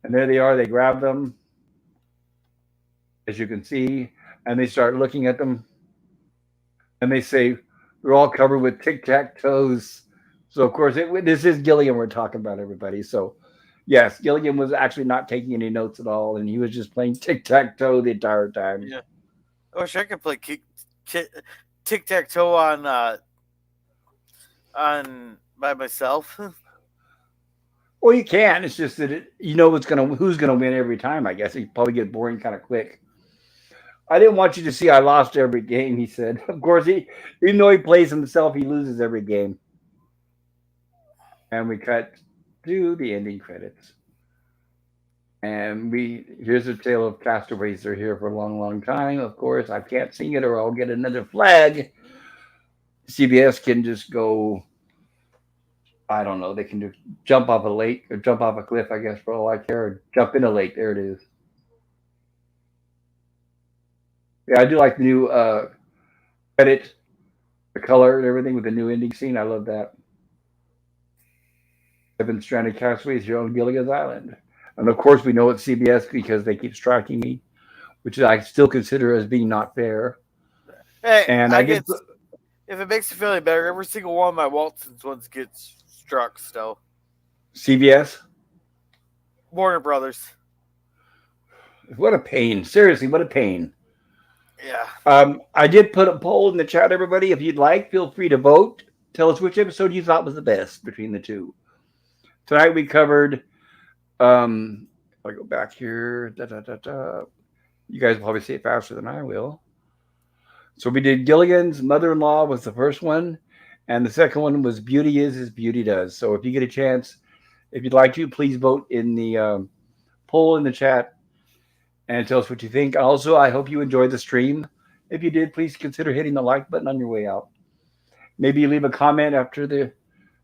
And there they are. They grab them, as you can see, and they start looking at them. And they say, they're all covered with tic-tac-toes. So, of course, this is Gilligan we're talking about, everybody. So, yes, Gilligan was actually not taking any notes at all, and he was just playing tic-tac-toe the entire time. Yeah. I wish I could play tic-tac-toe on by myself. Well, you can. It's just that you know who's gonna win every time. I guess it probably get boring kind of quick. I didn't want you to see I lost every game. He said. Of course, even though he plays himself, he loses every game. And we cut to the ending credits. And here's a tale of castaways. They're here for a long, long time. Of course, I can't sing it or I'll get another flag. CBS can just go, I don't know, they can just jump off a lake or jump off a cliff, I guess, for all I care, or jump in a lake. There it is. Yeah, I do like the new credit, the color and everything with the new ending scene. I love that. Seven stranded castaways here on Gilligan's Island. And of course, we know it's CBS because they keep striking me, which I still consider as being not fair. Hey, And I I did get if it makes you feel any better, every single one of my Waltons ones gets struck still. CBS. Warner Brothers. What a pain. Seriously, what a pain. Yeah. I did put a poll in the chat, everybody. If you'd like, feel free to vote. Tell us which episode you thought was the best between the two. Tonight we covered. I'll go back here. Da, da, da, da. You guys will probably see it faster than I will. So we did Gilligan's Mother-in-Law was the first one, and the second one was Beauty is as Beauty does. So if you get a chance, if you'd like to, please vote in the poll in the chat and tell us what you think. Also, I hope you enjoyed the stream. If you did, please consider hitting the like button on your way out. Maybe leave a comment after the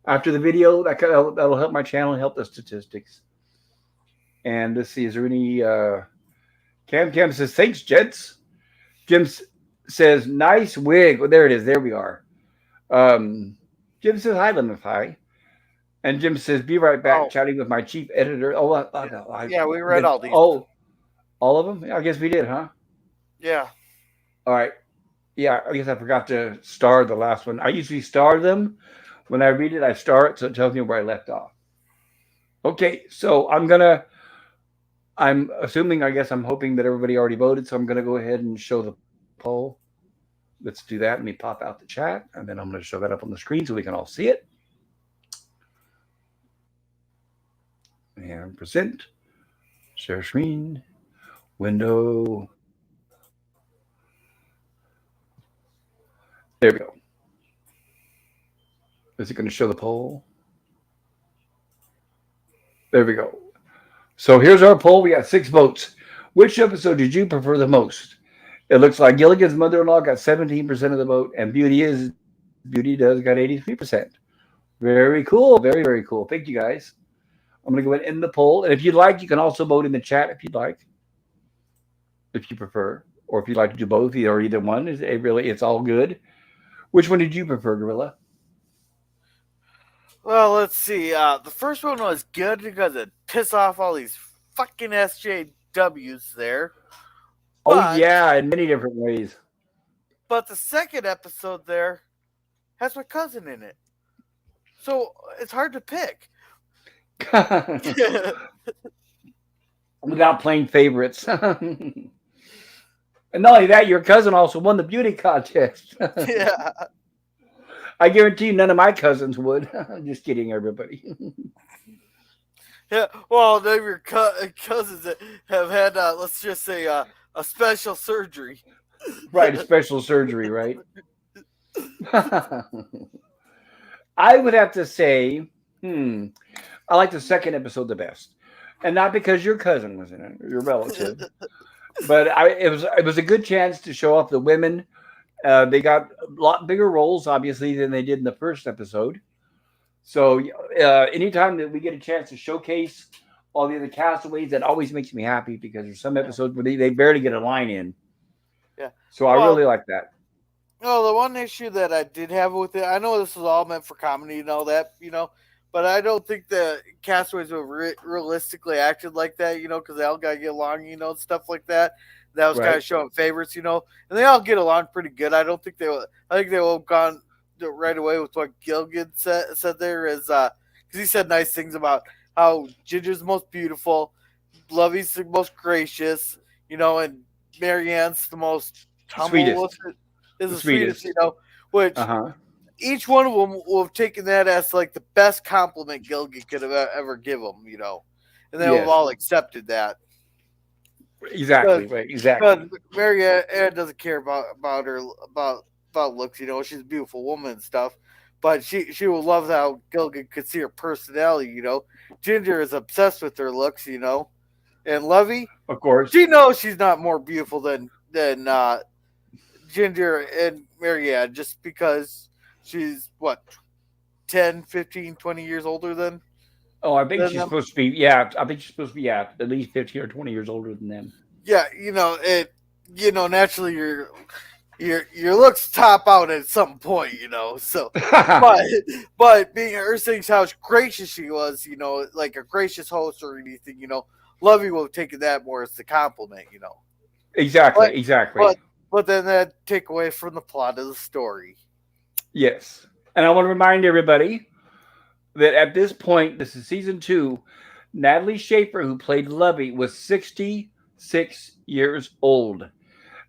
video. That'll help my channel and help the statistics. And let's see, is there any Cam says, thanks, gents. Jim says, nice wig. Well, there it is. There we are. Jim says, hi, Lemon Pie. And Jim says, be right back, chatting with my chief editor. Yeah, we read all these. Oh, all of them? I guess we did, huh? Yeah. All right. Yeah, I guess I forgot to star the last one. I usually star them. When I read it, I star it, so it tells me where I left off. Okay, so I'm assuming, I guess I'm hoping that everybody already voted, so I'm going to go ahead and show the poll. Let's do that. Let me pop out the chat, and then I'm going to show that up on the screen so we can all see it. And present, share screen, window. There we go. Is it going to show the poll? There we go. So here's our poll. We got 6 votes. Which episode did you prefer the most? It looks like Gilligan's Mother-in-Law got 17% of the vote, and Beauty Does got 83%. Very cool. Very, very cool. Thank you, guys. I'm going to go ahead and end the poll. And if you'd like, you can also vote in the chat if you'd like, if you prefer. Or if you'd like to do both or either one. It's all good. Which one did you prefer, Gorilla? Well, let's see. The first one was good because it pissed off all these fucking SJWs there. But, yeah, in many different ways. But the second episode there has my cousin in it. So it's hard to pick. Without playing favorites. And not only that, your cousin also won the beauty contest. Yeah. I guarantee you none of my cousins would. Just kidding, everybody. Yeah, well, none of your cousins have had, let's just say, a special surgery. Right, a special surgery, right? I would have to say, I like the second episode the best. And not because your cousin was in it, your relative. But it was a good chance to show off the women. They got a lot bigger roles, obviously, than they did in the first episode. So anytime that we get a chance to showcase all the other castaways, that always makes me happy because there's some episodes where they barely get a line in. Yeah. So I really like that. No, the one issue that I did have with it, I know this was all meant for comedy and all that, but I don't think the castaways were realistically acted like that, because they all got to get along, stuff like that. That was kind of showing favorites, and they all get along pretty good. I think they will have gone right away with what Gilligan said there is, because he said nice things about how Ginger's the most beautiful, Lovey's the most gracious, and Marianne's the most humble. Is the sweetest, which each one of them will have taken that as like the best compliment Gilligan could have ever give them, and they have all accepted that. Exactly. Because Marianne doesn't care about her about looks, she's a beautiful woman and stuff. But she will love how Gilligan could see her personality, Ginger is obsessed with her looks, And Lovey, Of course. she knows she's not more beautiful than Ginger and Marianne just because she's what 10, 15, 20 years older Oh, I think than she's them. supposed to be. Yeah, I think she's supposed to be. Yeah, at least 15 or 20 years older than them. Yeah, naturally your looks top out at some point, So, but but being her saying how gracious she was, like a gracious host or anything, Lovey will have taken that more as a compliment. Exactly. But Exactly. but but then that take away from the plot of the story. Yes. And I want to remind everybody that at this point, this is season 2. Natalie Schaefer, who played Lovey, was 66 years old,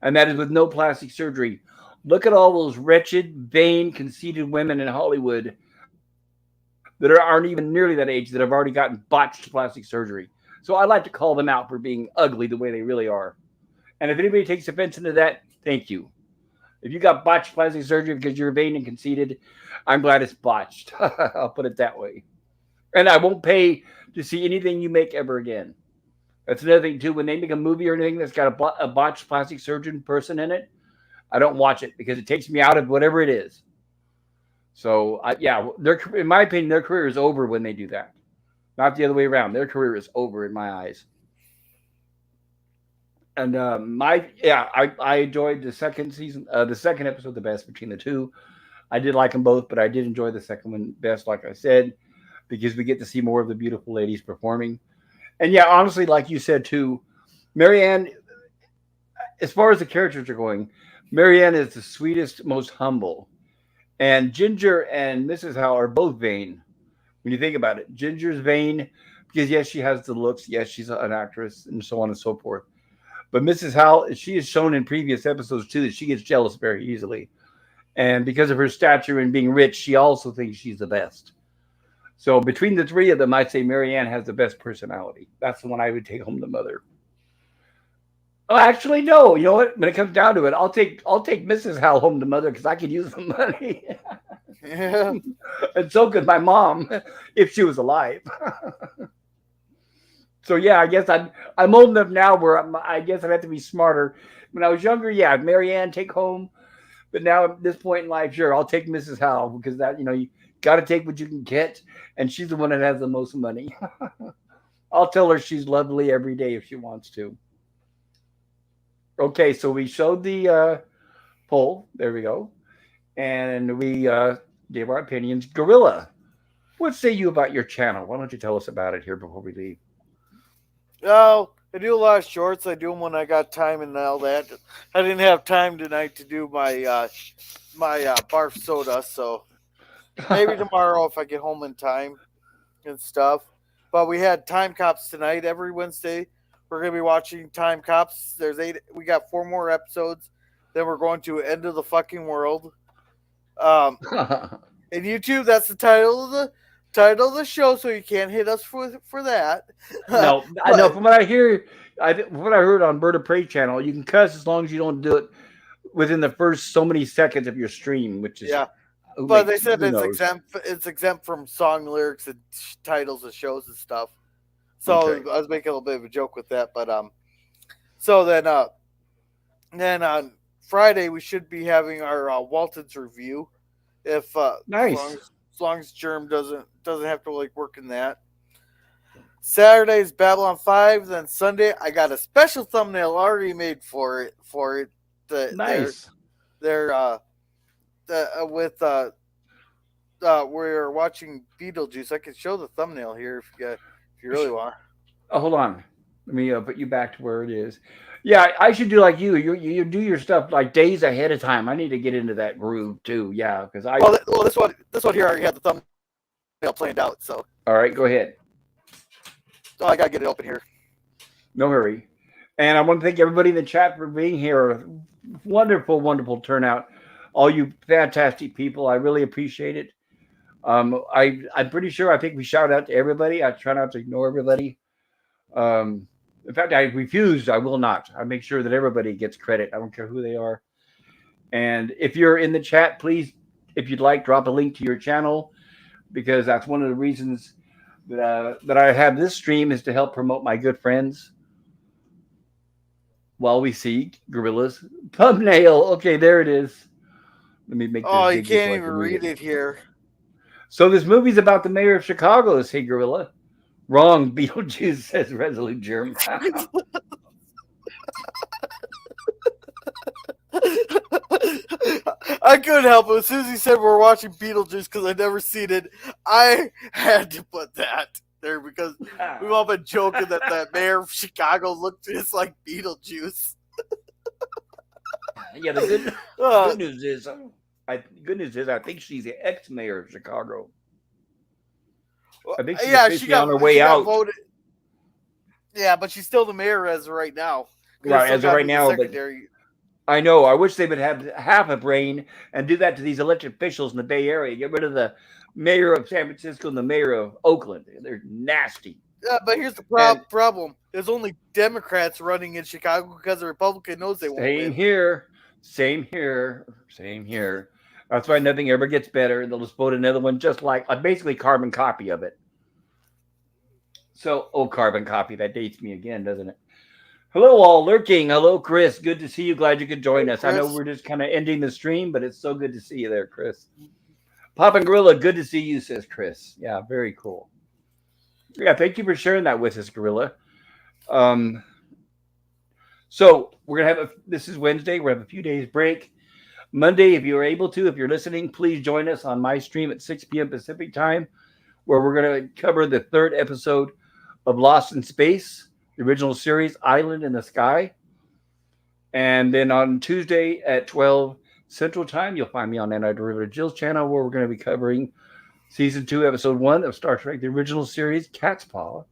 and that is with no plastic surgery. Look at all those wretched, vain, conceited women in Hollywood that aren't even nearly that age that have already gotten botched plastic surgery. So I like to call them out for being ugly the way they really are. And if anybody takes offense into that, thank you. If you got botched plastic surgery because you're vain and conceited, I'm glad it's botched. I'll put it that way. And I won't pay to see anything you make ever again. That's another thing too. When they make a movie or anything that's got a botched plastic surgeon person in it, I don't watch it because it takes me out of whatever it is. So yeah, in my opinion, their career is over when they do that. Not the other way around. Their career is over in my eyes. And I enjoyed the second season, the second episode the best between the two. I did like them both, but I did enjoy the second one best, like I said, because we get to see more of the beautiful ladies performing. And yeah, honestly, like you said too, Marianne, as far as the characters are going, Marianne is the sweetest, most humble. And Ginger and Mrs. Howell are both vain. When you think about it, Ginger's vain because yes, she has the looks, yes, she's an actress, and so on and so forth. But Mrs. Howell, she has shown in previous episodes too that she gets jealous very easily. And because of her stature and being rich, she also thinks she's the best. So between the three of them, I'd say Marianne has the best personality. That's the one I would take home the mother. Oh, actually, no. You know what? When it comes down to it, I'll take Mrs. Howell home to mother because I could use the money, Yeah. and so could my mom if she was alive. So yeah, I guess I'm old enough now where I guess I'd have to be smarter. When I was younger, yeah, Marianne take home. But now at this point in life, sure, I'll take Mrs. Howell because that you got to take what you can get, and she's the one that has the most money. I'll tell her she's lovely every day if she wants to. Okay, so we showed the poll. There we go, and we gave our opinions. Gorilla, what say you about your channel? Why don't you tell us about it here before we leave? Oh, I do a lot of shorts. I do them when I got time and all that. I didn't have time tonight to do my barf soda, so maybe tomorrow if I get home in time and stuff. But we had Time Cops tonight. Every Wednesday, we're gonna be watching Time Cops. There's 8. We got 4 more episodes. Then we're going to End of the Fucking World. Um, and YouTube, that's the title of the show. So you can't hit us for that. No, I know but from what I hear, from what I heard on Bird of Prey channel, you can cuss as long as you don't do it within the first so many seconds of your stream, which is yeah, but they said who it's knows. exempt. It's exempt from song lyrics and titles of shows and stuff. So Okay. I was making a little bit of a joke with that, but so then on Friday we should be having our Walton's review. If Nice. as long as Germ doesn't have to like work in that. Saturday's Babylon 5. Then Sunday I got a special thumbnail already made for it. The, Nice. they're with we're watching Beetlejuice. I can show the thumbnail here if you really want. Oh, hold on. Let me put you back to where it is. Yeah, I should do like you. You do your stuff like days ahead of time. I need to get into that groove too. Yeah, because I. Well, this one here already had the thumbnail planned out, so All right, go ahead. I gotta get it open here. No hurry. And I want to thank everybody in the chat for being here. Wonderful, wonderful turnout. All you fantastic people. I really appreciate it. I'm pretty sure I think we shout out to everybody. I try not to ignore everybody. In fact, I refused. I will not. I make sure that everybody gets credit. I don't care who they are. And if you're in the chat, please, if you'd like, drop a link to your channel because that's one of the reasons that I have this stream is to help promote my good friends. while we see Gorilla's thumbnail. Okay, there it is. Let me make this Oh, you bigger so can't I even can read read it. it here. So this movie's about the mayor of Chicago, say Gorilla. Wrong, Beetlejuice, says Resolute Germ. I couldn't help it. As soon as he said we're watching Beetlejuice because I'd never seen it, I had to put that there because we've all been joking that that mayor of Chicago looked just like Beetlejuice. Yeah, the good Uh, good news is, I think she's the ex-mayor of Chicago. I think she's yeah, officially on her way she got out. voted. Yeah, but she's still the mayor as of right now. Because Right, still as of got to right be the now, but secretary. I know. I wish they would have half a brain and do that to these elected officials in the Bay Area. Get rid of the mayor of San Francisco and the mayor of Oakland. They're nasty. Yeah, but here's the And problem. There's only Democrats running in Chicago because the Republican knows they won't same win. here, same here, same here. That's why nothing ever gets better. They'll just vote another one just like basically carbon copy of it. So, carbon copy. That dates me again, doesn't it? Hello, all lurking. Hello, Chris. Good to see you. Glad you could join Hey, us. I know Chris. we're just kind of ending the stream, but it's so good to see you there, Chris. Pop and Gorilla, good to see you, says Chris. Yeah, very cool. Yeah, thank you for sharing that with us, Gorilla. Um, so we're gonna have this is Wednesday. We're gonna have a few days break. Monday, if you're able to, if you're listening, please join us on my stream at 6 p.m. Pacific time, where we're gonna cover the third episode of Lost in Space, the original series Island in the Sky. And then on Tuesday at 12 Central Time, you'll find me on Anti-Derivative Jill's channel, where we're going to be covering Season 2, Episode 1 of Star Trek, the original series, Cat's Paw.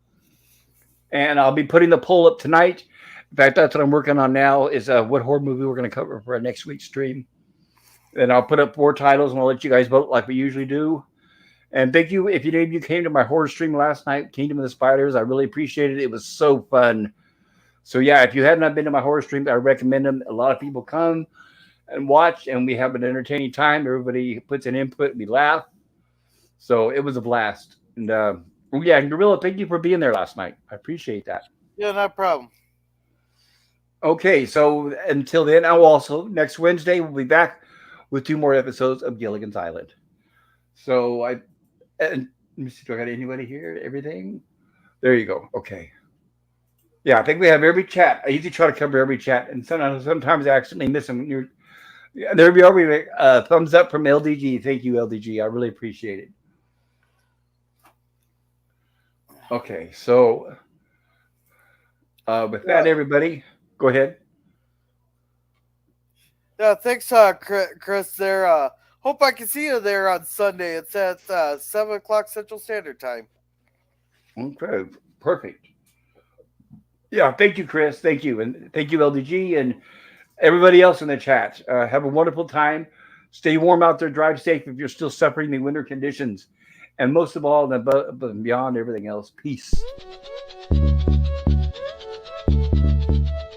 And I'll be putting the poll up tonight. In fact, that's what I'm working on now, is what horror movie we're going to cover for our next week's stream. And I'll put up 4 titles, and I'll let you guys vote like we usually do. And thank you, if any of you came to my horror stream last night, Kingdom of the Spiders. I really appreciate it. It was so fun. So yeah, if you have not been to my horror streams, I recommend them. A lot of people come and watch, and we have an entertaining time. Everybody puts an input, we laugh. So it was a blast. And yeah, and Gorilla, thank you for being there last night. I appreciate that. Yeah, no problem. Okay, so until then, I'll also next Wednesday we'll be back with 2 more episodes of Gilligan's Island. So let me see, do I got anybody here? Everything? There you go. Okay. Yeah, I think we have every chat. I usually try to cover every chat, and sometimes I accidentally miss them. There we are. Thumbs up from LDG. Thank you, LDG. I really appreciate it. Okay, so with that, everybody, go ahead. Yeah, thanks, Chris. There. Hope I can see you there on Sunday. It's at 7 o'clock Central Standard Time. Okay, perfect. Yeah, thank you, Chris. Thank you, and thank you, LDG, and everybody else in the chat. Have a wonderful time. Stay warm out there. Drive safe if you're still suffering the winter conditions, and most of all, above and beyond everything else, peace.